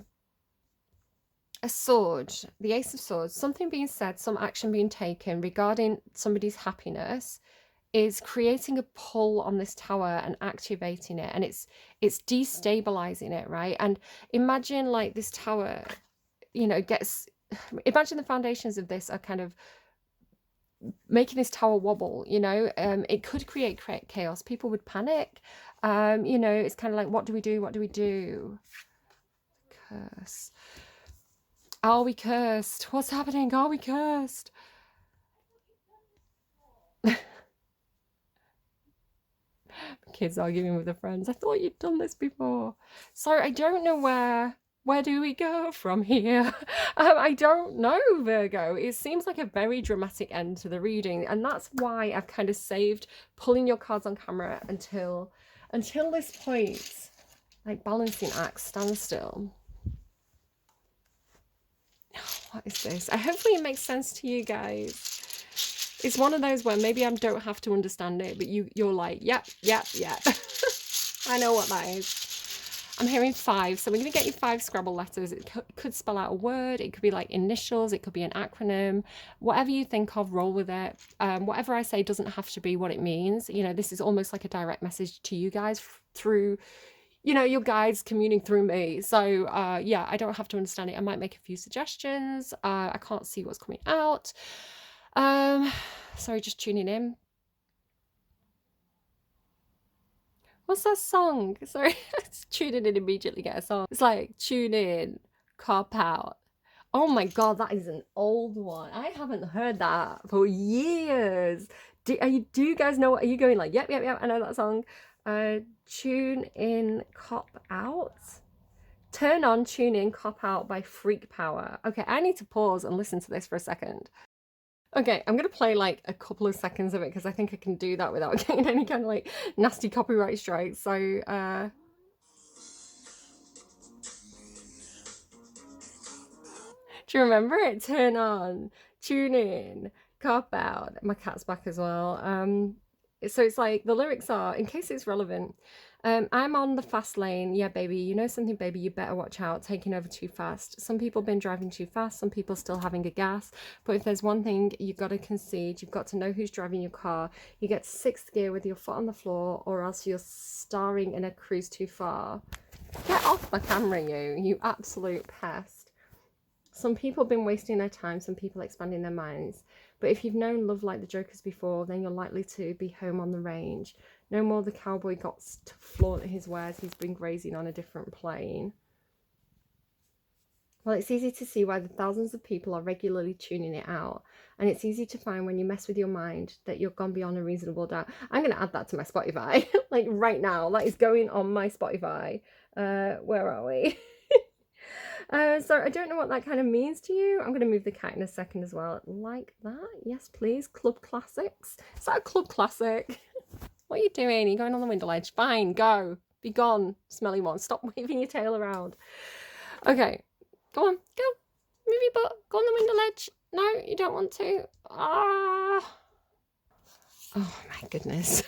a sword, the Ace of Swords, something being said, some action being taken regarding somebody's happiness is creating a pull on this tower and activating it, and it's destabilizing it, right? And imagine like this tower, you know, imagine the foundations of this are kind of making this tower wobble, you know. It could create chaos. People would panic. You know, it's kind of like, what do we do? What do we do? Curse. Are we cursed? What's happening? Are we cursed? Kids arguing with their friends. I thought you'd done this before. So I don't know where do we go from here? I don't know, Virgo. It seems like a very dramatic end to the reading, and that's why I've kind of saved pulling your cards on camera until this point. Like balancing act, standstill. What is this? Hopefully it makes sense to you guys. It's one of those where maybe I don't have to understand it, but you're like, yep. I know what that is. I'm hearing 5, so we're going to get you 5 Scrabble letters. It could spell out a word, it could be like initials, it could be an acronym, whatever you think of, roll with it. Whatever I say doesn't have to be what it means. You know, this is almost like a direct message to you guys through, you know, your guides communing through me. So yeah, I don't have to understand it. I might make a few suggestions. I can't see what's coming out. Sorry, just tuning in. What's that song? Sorry, tune in and immediately get a song. It's like, tune in, cop out. Oh my God, that is an old one. I haven't heard that for years. Do you guys know what, are you going like, yep, I know that song. Tune in, cop out. Turn on, tune in, cop out by Freak Power. Okay, I need to pause and listen to this for a second. Okay, I'm going to play like a couple of seconds of it because I think I can do that without getting any kind of like nasty copyright strikes. So, do you remember it? Turn on, tune in, cop out. My cat's back as well. So it's like the lyrics are, in case it's relevant, I'm on the fast lane. Yeah, baby, you know something, baby, you better watch out. Taking over too fast. Some people been driving too fast. Some people still having a gas. But if there's one thing you've got to concede, you've got to know who's driving your car. You get to 6th gear with your foot on the floor, or else you're starring in a cruise too far. Get off my camera, you absolute pest. Some people have been wasting their time. Some people expanding their minds. But if you've known love like the Jokers before, then you're likely to be home on the range. No more the cowboy got to flaunt his wares. He's been grazing on a different plane. Well, it's easy to see why the thousands of people are regularly tuning it out. And it's easy to find when you mess with your mind that you're gone beyond a reasonable doubt. I'm going to add that to my Spotify. Like right now, that is going on my Spotify. Where are we? So I don't know what that kind of means to you. I'm going to move the cat in a second as well. Like that. Yes, please. Club classics. Is that a club classic? What are you doing? You're going on the window ledge. Fine, go. Be gone, smelly one. Stop waving your tail around. Okay. Go on. Go. Move your butt. Go on the window ledge. No, you don't want to. Ah. Oh, my goodness.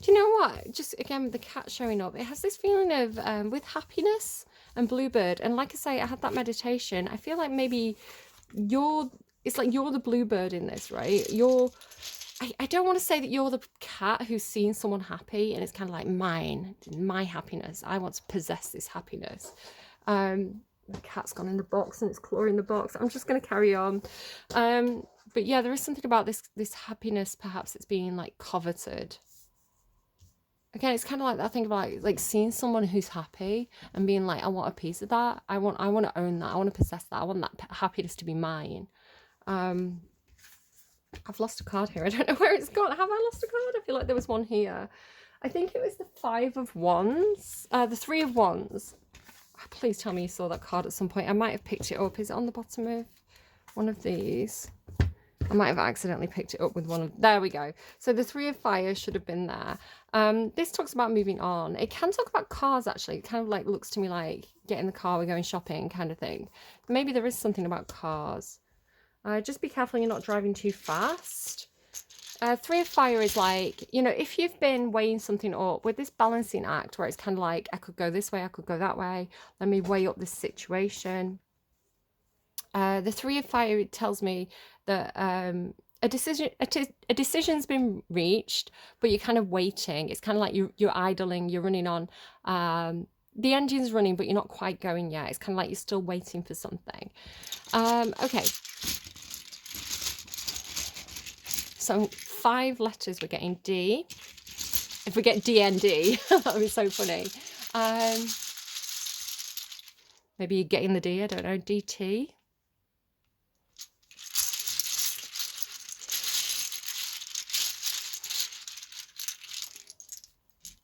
Do you know what? Just again, with the cat showing up, it has this feeling of with happiness and bluebird. And like I say, I had that meditation. I feel like maybe it's like you're the bluebird in this, right? I don't want to say that you're the cat who's seen someone happy and it's kind of like my happiness. I want to possess this happiness. The cat's gone in the box and it's clawing the box. I'm just going to carry on. But yeah, there is something about this happiness, perhaps it's being like coveted. Again, it's kind of like that thing about like seeing someone who's happy and being like, I want a piece of that. I want to own that. I want to possess that. I want that happiness to be mine. I've lost a card here. I don't know where it's gone. Have I lost a card? I feel like there was one here. I think it was the 5 of Wands. The 3 of Wands. Please tell me you saw that card at some point. I might have picked it up. Is it on the bottom of one of these? I might have accidentally picked it up with one of... There we go. So the 3 of Fire should have been there. This talks about moving on. It can talk about cars, actually. It kind of like looks to me like get in the car, we're going shopping kind of thing. Maybe there is something about cars. Just be careful you're not driving too fast. 3 of Fire is like, you know, if you've been weighing something up with this balancing act where it's kind of like, I could go this way, I could go that way. Let me weigh up this situation. The 3 of Fire tells me that a decision's been reached, but you're kind of waiting. It's kind of like you're idling, you're running on. The engine's running, but you're not quite going yet. It's kind of like you're still waiting for something. Okay. So 5 letters, we're getting D. If we get DND, that would be so funny. Maybe you're getting the D, I don't know, DT.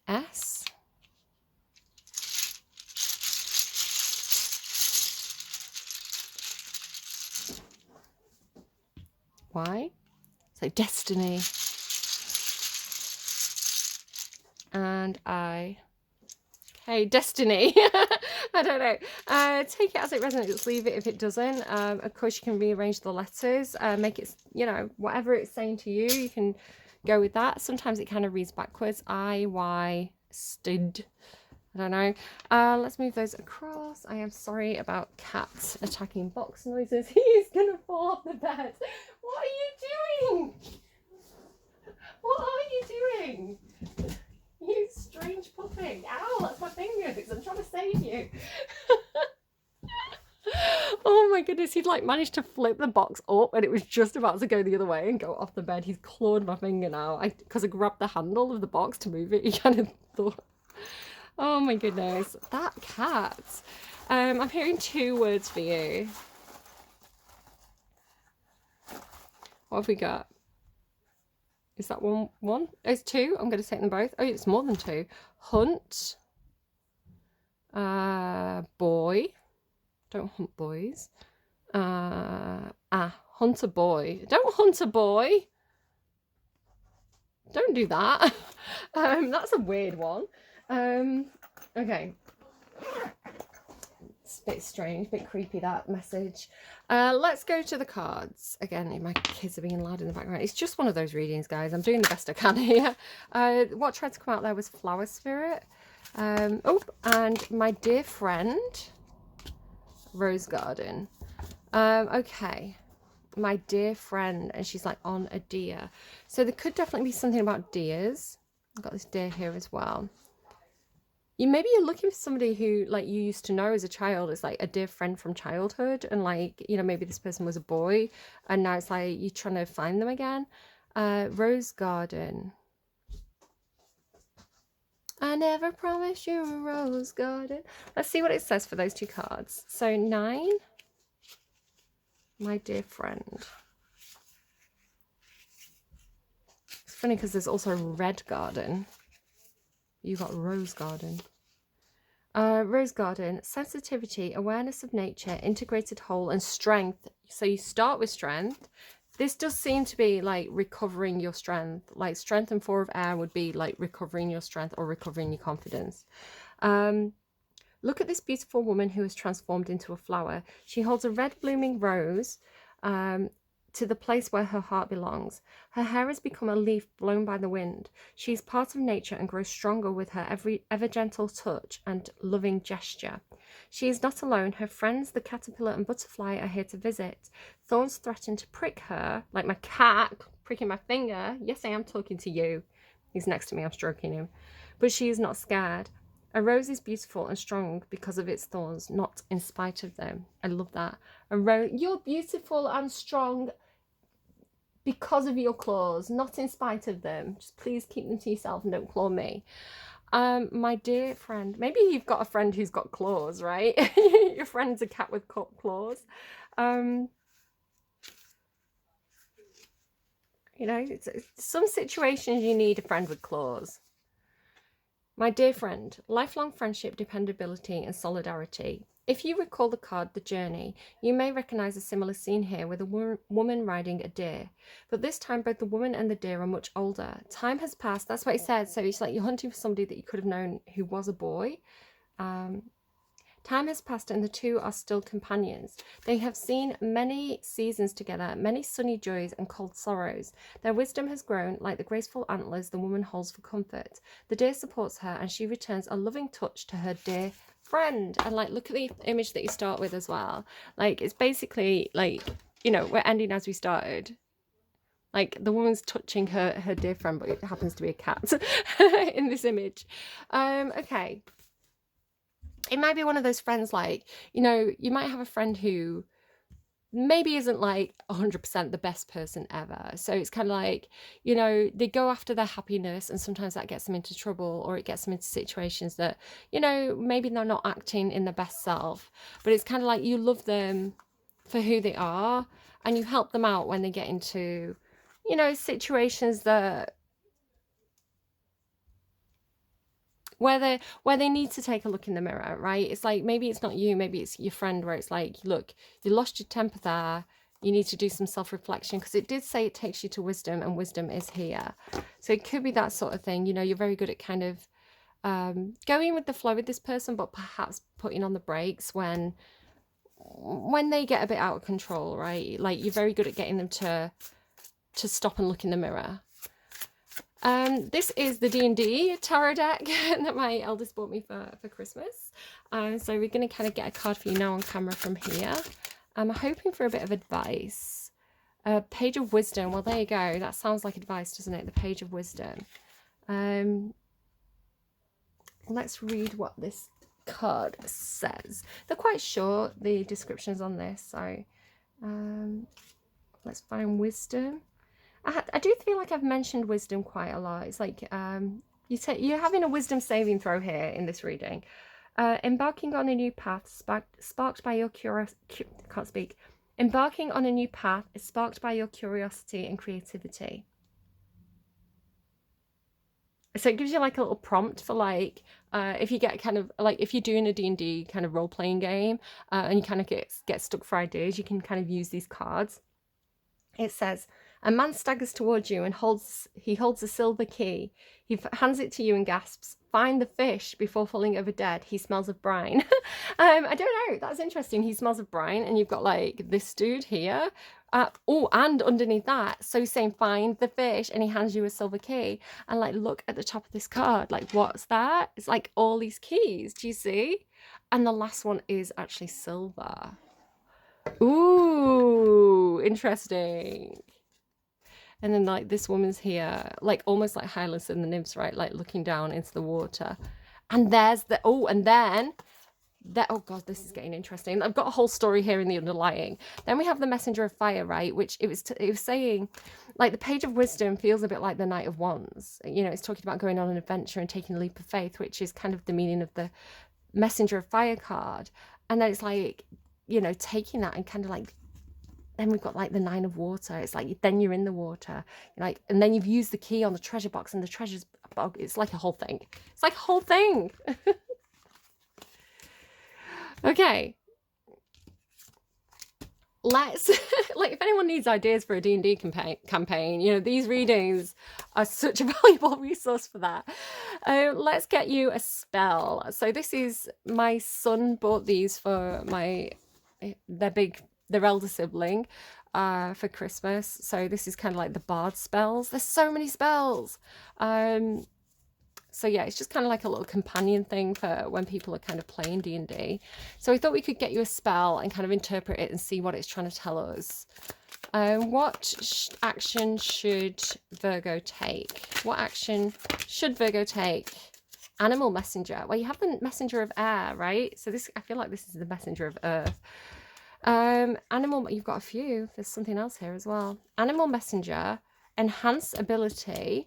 S. Y. So destiny. And I. Okay, destiny. I don't know. Take it as it resonates. Leave it if it doesn't. Of course, you can rearrange the letters. Make it, you know, whatever it's saying to you, you can go with that. Sometimes it kind of reads backwards. I, Y, stood. I don't know. Let's move those across. I am sorry about cats attacking box noises. He's gonna fall off the bed. What are you doing? What are you doing? You strange puppy. Ow, that's my fingers. I'm trying to save you. Oh my goodness, he'd like managed to flip the box up and it was just about to go the other way and go off the bed. He's clawed my finger now. Because I grabbed the handle of the box to move it, he kind of thought. Oh my goodness, that cat. I'm hearing 2 words for you. What have we got? Is that one? It's 2. I'm going to take them both. Oh, it's more than 2. Hunt. Boy. Don't hunt boys. Hunt a boy. Don't hunt a boy. Don't do that. That's a weird one. Okay. It's a bit strange, a bit creepy, that message. Let's go to the cards. Again, my kids are being loud in the background. It's just one of those readings, guys. I'm doing the best I can here. What tried to come out there was Flower Spirit. Oh, and my dear friend, Rose Garden. Okay. My dear friend, and she's like on a deer. So there could definitely be something about deers. I've got this deer here as well. Maybe you're looking for somebody who like you used to know as a child, as like a dear friend from childhood, and like, you know, maybe this person was a boy and now it's like you're trying to find them again. Rose Garden. I never promised you a rose garden. Let's see what it says for those 2 cards. So 9, my dear friend. It's funny because there's also red garden. You got rose garden. Rose Garden, sensitivity, awareness of nature, integrated whole, and strength. So you start with strength. This does seem to be like recovering your strength. Like strength and 4 of air would be like recovering your strength or recovering your confidence. Look at this beautiful woman who has transformed into a flower. She holds a red blooming rose to the place where her heart belongs. Her hair has become a leaf blown by the wind. She is part of nature and grows stronger with her ever gentle touch and loving gesture. She is not alone. Her friends, the caterpillar and butterfly, are here to visit. Thorns threaten to prick her, like my cat pricking my finger. Yes, I am talking to you. He's next to me, I'm stroking him. But she is not scared. A rose is beautiful and strong because of its thorns, not in spite of them. I love that. A rose, you're beautiful and strong because of your claws, not in spite of them. Just please keep them to yourself and don't claw me. My dear friend, maybe you've got a friend who's got claws, right? Your friend's a cat with claws. You know, it's some situations you need a friend with claws. My dear friend, lifelong friendship, dependability, and solidarity. If you recall the card, The Journey, you may recognize a similar scene here with a woman riding a deer. But this time, both the woman and the deer are much older. Time has passed. That's what it said. So it's like you're hunting for somebody that you could have known who was a boy. Time has passed and the 2 are still companions. They have seen many seasons together, many sunny joys and cold sorrows. Their wisdom has grown like the graceful antlers the woman holds for comfort. The deer supports her and she returns a loving touch to her dear friend. And like, look at the image that you start with as well. Like, it's basically like, you know, we're ending as we started. Like, the woman's touching her dear friend, but it happens to be a cat in this image. Okay. It might be one of those friends, like, you know, you might have a friend who maybe isn't like 100% the best person ever. So it's kind of like, you know, they go after their happiness, and sometimes that gets them into trouble, or it gets them into situations that, you know, maybe they're not acting in their best self. But it's kind of like you love them for who they are, and you help them out when they get into, you know, situations that where they need to take a look in the mirror, right? It's like, maybe it's not you, maybe it's your friend, where it's like, look, you lost your temper there, you need to do some self-reflection, because it did say it takes you to wisdom, and wisdom is here. So it could be that sort of thing. You know, you're very good at kind of going with the flow with this person, but perhaps putting on the brakes when they get a bit out of control, right? Like, you're very good at getting them to stop and look in the mirror. This is the D&D tarot deck that my eldest bought me for Christmas. So we're going to kind of get a card for you now on camera from here. I'm hoping for a bit of advice. Page of Wisdom. Well, there you go. That sounds like advice, doesn't it? The Page of Wisdom. Let's read what this card says. They're quite short, the descriptions on this. So let's find wisdom. I do feel like I've mentioned wisdom quite a lot. It's like you're having a wisdom saving throw here in this reading. Embarking on a new path sparked by your can't speak. Embarking on a new path is sparked by your curiosity and creativity. So it gives you like a little prompt for like, if you get kind of like, if you're doing a D&D kind of role-playing game and you kind of get stuck for ideas, you can kind of use these cards. It says, a man staggers towards you and holds a silver key. He hands it to you and gasps, find the fish before falling over dead. He smells of brine. I don't know. That's interesting. He smells of brine, and you've got like this dude here. Oh, and underneath that, so saying find the fish, and he hands you a silver key. And like, look at the top of this card. Like, what's that? It's like all these keys. Do you see? And the last one is actually silver. Ooh, interesting. And then like this woman's here, like almost like Hylas and the nymphs, right? Like looking down into the water. And there's the, oh, and then that, oh God, this is getting interesting. I've got a whole story here in the underlying. Then we have the messenger of fire, right? Which it was saying, like, the Page of Wisdom feels a bit like the Knight of Wands. You know, it's talking about going on an adventure and taking a leap of faith, which is kind of the meaning of the messenger of fire card. And then it's like, you know, taking that and kind of like, then we've got like the Nine of Water. It's like, then you're in the water, like, and then you've used the key on the treasure box, and the treasure's, it's like a whole thing. It's like a whole thing. Okay. Let's, like, if anyone needs ideas for a D&D campaign, you know, these readings are such a valuable resource for that. Let's get you a spell. So this is, my son bought these for their elder sibling for Christmas. So this is kind of like the bard spells. There's so many spells. So yeah, it's just kind of like a little companion thing for when people are kind of playing D&D. So we thought we could get you a spell and kind of interpret it and see what it's trying to tell us. What action should Virgo take? What action should Virgo take? Animal messenger. Well, you have the messenger of air, right? So this, I feel like this is the messenger of earth. Animal, you've got a few. There's something else here as well. Animal messenger, enhance ability,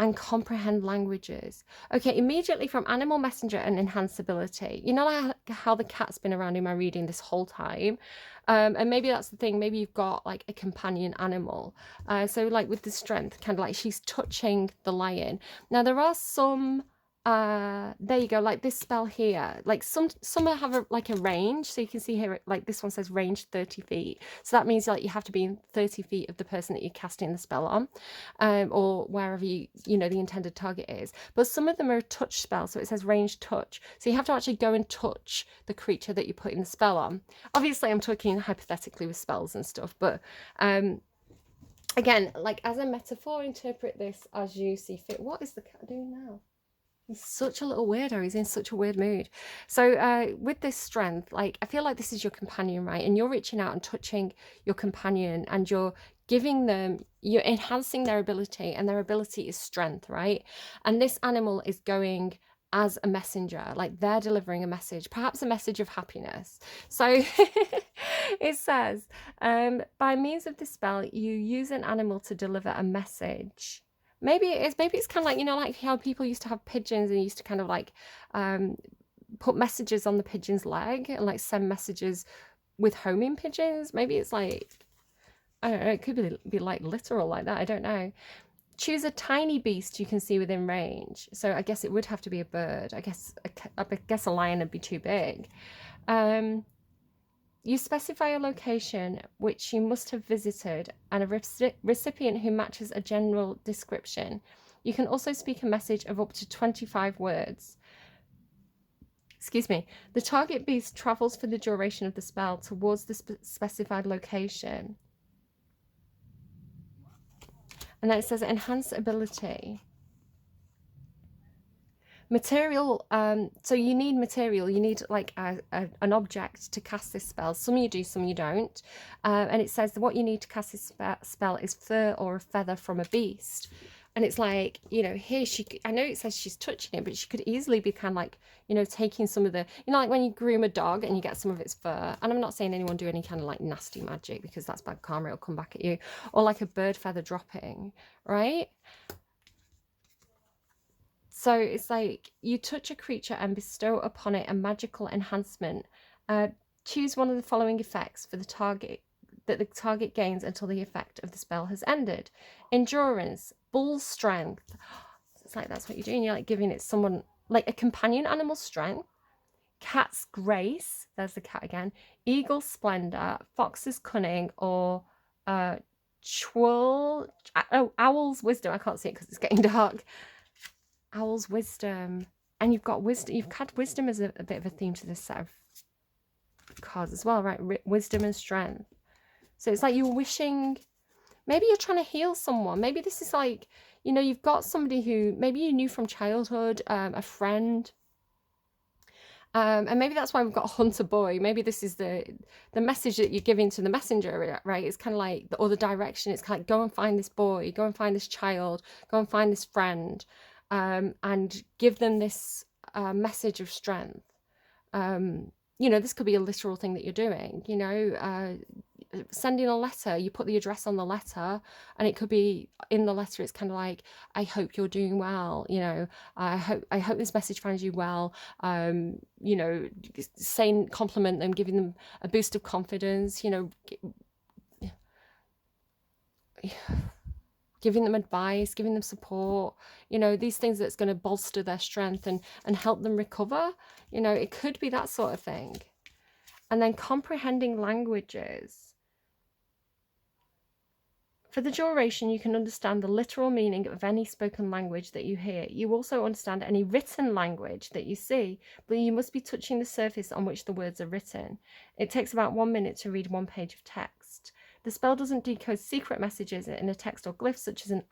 and comprehend languages. Okay, immediately from animal messenger and enhance ability. You know, like how the cat's been around in my reading this whole time. And maybe that's the thing. Maybe you've got like a companion animal. So like with the strength, kind of like she's touching the lion. Now there are some, there you go, like this spell here, like some have like a range. So you can see here, like this one says range 30 feet. So that means like you have to be in 30 feet of the person that you're casting the spell on, or wherever you know the intended target is. But some of them are a touch spell, so it says range touch. So you have to actually go and touch the creature that you're putting the spell on. Obviously I'm talking hypothetically with spells and stuff, but again, like as a metaphor, interpret this as you see fit. What is the cat doing now? He's such a little weirdo. He's in such a weird mood. So with this strength, like I feel like this is your companion, right? And you're reaching out and touching your companion, and you're giving them, you're enhancing their ability, and their ability is strength, right? And this animal is going as a messenger, like they're delivering a message, perhaps a message of happiness. So it says, by means of this spell, you use an animal to deliver a message. Maybe it's kind of like, you know, like how people used to have pigeons and used to kind of like put messages on the pigeon's leg and like send messages with homing pigeons. Maybe it's like, I don't know, it could be like literal like that. I don't know. Choose a tiny beast you can see within range. So I guess it would have to be a bird. I guess a lion would be too big. You specify a location which you must have visited and a recipient who matches a general description. You can also speak a message of up to 25 words. Excuse me. The target beast travels for the duration of the spell towards the specified location. And then it says enhance ability. Material, so you need material, you need like an object to cast this spell. Some you do, some you don't. And it says that what you need to cast this spell is fur or a feather from a beast. And it's like, you know, here I know it says she's touching it, but she could easily be kind of like, you know, taking some of the, you know, like when you groom a dog and you get some of its fur. And I'm not saying anyone do any kind of like nasty magic because that's bad karma, it'll come back at you. Or like a bird feather dropping, right? So it's like you touch a creature and bestow upon it a magical enhancement. Choose one of the following effects for the target that the target gains until the effect of the spell has ended. Endurance, bull strength. It's like that's what you're doing. You're like giving it someone like a companion animal strength. Cat's grace. There's the cat again. Eagle splendor. Fox's cunning. Or owl's wisdom. I can't see it because it's getting dark. Owl's wisdom. And you've got wisdom. You've had wisdom as a bit of a theme to this set of cards as well, right? Wisdom and strength. So it's like you're wishing, maybe you're trying to heal someone. Maybe this is like, you know, you've got somebody who maybe you knew from childhood, a friend. And maybe that's why we've got a hunter boy. Maybe this is the message that you're giving to the messenger, right? It's kind of like the other direction. It's kind of like, go and find this boy, go and find this child, go and find this friend. And give them this message of strength. You know, this could be a literal thing that you're doing, you know, sending a letter, you put the address on the letter and it could be in the letter, it's kind of like, I hope you're doing well, you know, I hope this message finds you well, you know, saying, compliment them, giving them a boost of confidence, you know, giving them advice, giving them support, you know, these things that's going to bolster their strength and help them recover. You know, it could be that sort of thing. And then comprehending languages. For the duration, you can understand the literal meaning of any spoken language that you hear. You also understand any written language that you see, but you must be touching the surface on which the words are written. It takes about 1 minute to read 1 page of text. The spell doesn't decode secret messages in a text or glyph, such as an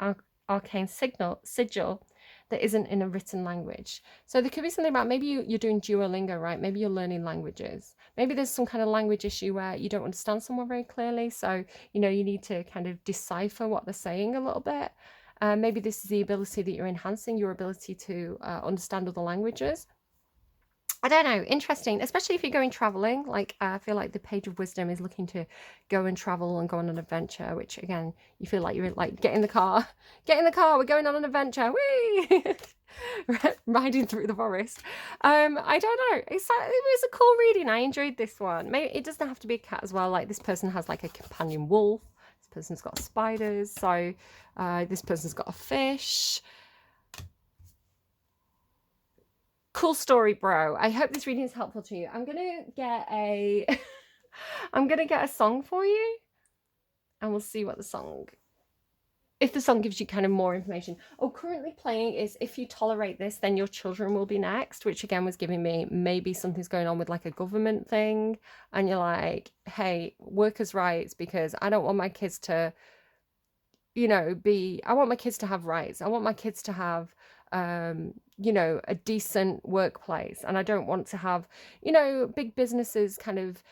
arcane sigil that isn't in a written language. So there could be something about maybe you're doing Duolingo, right? Maybe you're learning languages. Maybe there's some kind of language issue where you don't understand someone very clearly. So, you know, you need to kind of decipher what they're saying a little bit. Maybe this is the ability that you're enhancing, your ability to understand other languages. I don't know, interesting, especially if you're going traveling. Like, I feel like the Page of Wisdom is looking to go and travel and go on an adventure, which again, you feel like you're like, get in the car, we're going on an adventure, whee! Riding through the forest. I don't know, it was a cool reading. I enjoyed this one. Maybe it doesn't have to be a cat as well. Like, this person has like a companion wolf. This person's got spiders. So this person's got a fish. Cool story, bro. I hope this reading is helpful to you. I'm gonna get a song for you, and we'll see what if the song gives you kind of more information. Oh, currently playing is If You Tolerate This, Then Your Children Will Be Next, which again was giving me maybe something's going on with like a government thing, and you're like, hey, workers' rights, because I don't want my kids to, you know, I want my kids to have rights. I want my kids to have you know, a decent workplace, and I don't want to have, you know, big businesses kind of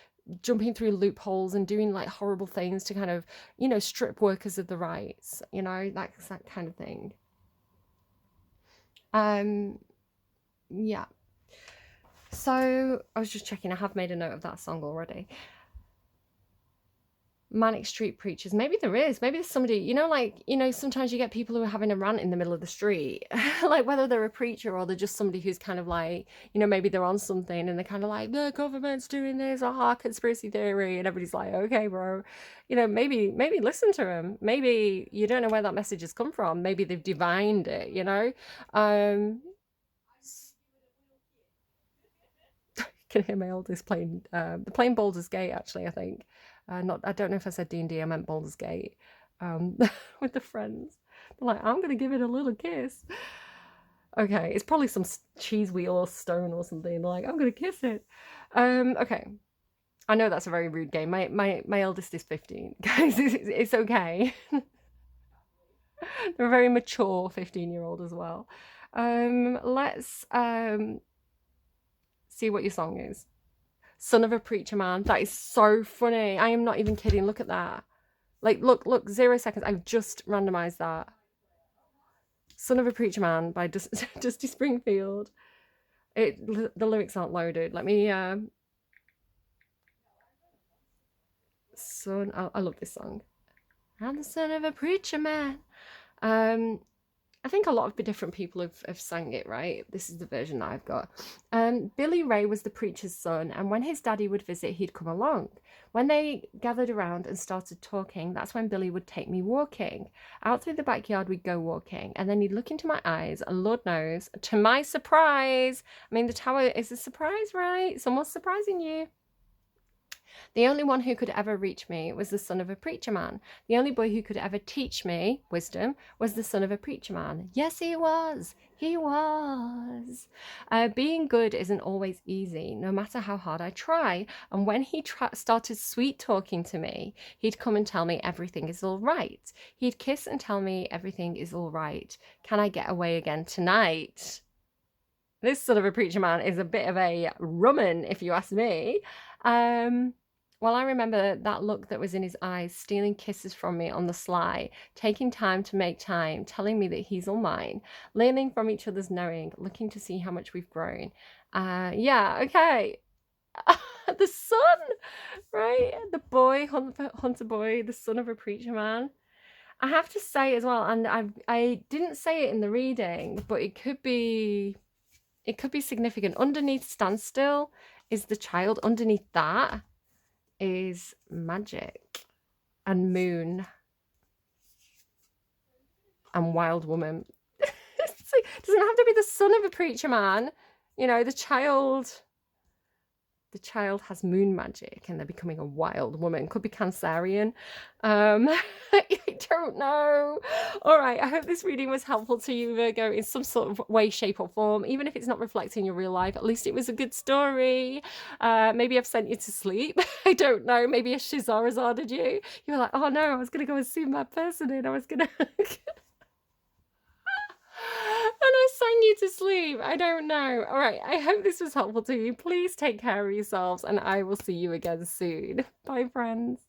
jumping through loopholes and doing like horrible things to kind of, you know, strip workers of the rights, you know, that kind of thing. Yeah. So I was just checking. I have made a note of that song already. Manic street preachers. Maybe there is. Maybe there's somebody, like, sometimes you get people who are having a rant in the middle of the street, like whether they're a preacher or they're just somebody who's kind of like, maybe they're on something and they're kind of like, the government's doing this, conspiracy theory. And everybody's like, okay, bro, maybe listen to them. Maybe you don't know where that message has come from. Maybe they've divined it. Um, can hear my oldest playing, they're playing Baldur's Gate, actually, I think. I don't know if I said D&D, I meant Baldur's Gate, with the friends. They're like, I'm gonna give it a little kiss. Okay, it's probably some cheese wheel or stone or something. They're like, I'm gonna kiss it. Okay. I know that's a very rude game. My eldest is 15. Guys, it's okay. They're a very mature 15-year-old as well. Let's see what your song is. Son of a preacher man. That is so funny. I am not even kidding. Look at that. Like, look, 0 seconds. I've just randomized that. Son of a preacher man by Dusty Springfield. The lyrics aren't loaded. Let me son. I love this song. I'm the son of a preacher man. I think a lot of different people have sang it, right? This is the version that I've got. Billy Ray was the preacher's son, and when his daddy would visit, he'd come along. When they gathered around and started talking, that's when Billy would take me walking. Out through the backyard, we'd go walking, and then he'd look into my eyes, and Lord knows, to my surprise, I mean, the tower is a surprise, right? Someone's surprising you. The only one who could ever reach me was the son of a preacher man. The only boy who could ever teach me wisdom was the son of a preacher man. Yes, he was. He was. Being good isn't always easy, no matter how hard I try. And when he started sweet talking to me, he'd come and tell me everything is all right. He'd kiss and tell me everything is all right. Can I get away again tonight? This son of a preacher man is a bit of a rumman, if you ask me. Well, I remember that look that was in his eyes, stealing kisses from me on the sly, taking time to make time, telling me that he's all mine, learning from each other's knowing, looking to see how much we've grown. Yeah, okay. The son, right? The boy, hunter boy, the son of a preacher man. I have to say as well, and I didn't say it in the reading, but it could be significant. Underneath standstill is the child. Underneath that is magic and moon and wild woman. It doesn't have to be the son of a preacher man. The child has moon magic and they're becoming a wild woman. Could be Cancerian. I don't know. All right, I hope this reading was helpful to you, Virgo, in some sort of way, shape or form. Even if it's not reflecting your real life, at least it was a good story. Maybe I've sent you to sleep. I don't know. Maybe a Shizarazaded you. You were like, oh no, I was going to go and see that person and I was going to... And I sang you to sleep. I don't know. All right. I hope this was helpful to you. Please take care of yourselves and I will see you again soon. Bye, friends.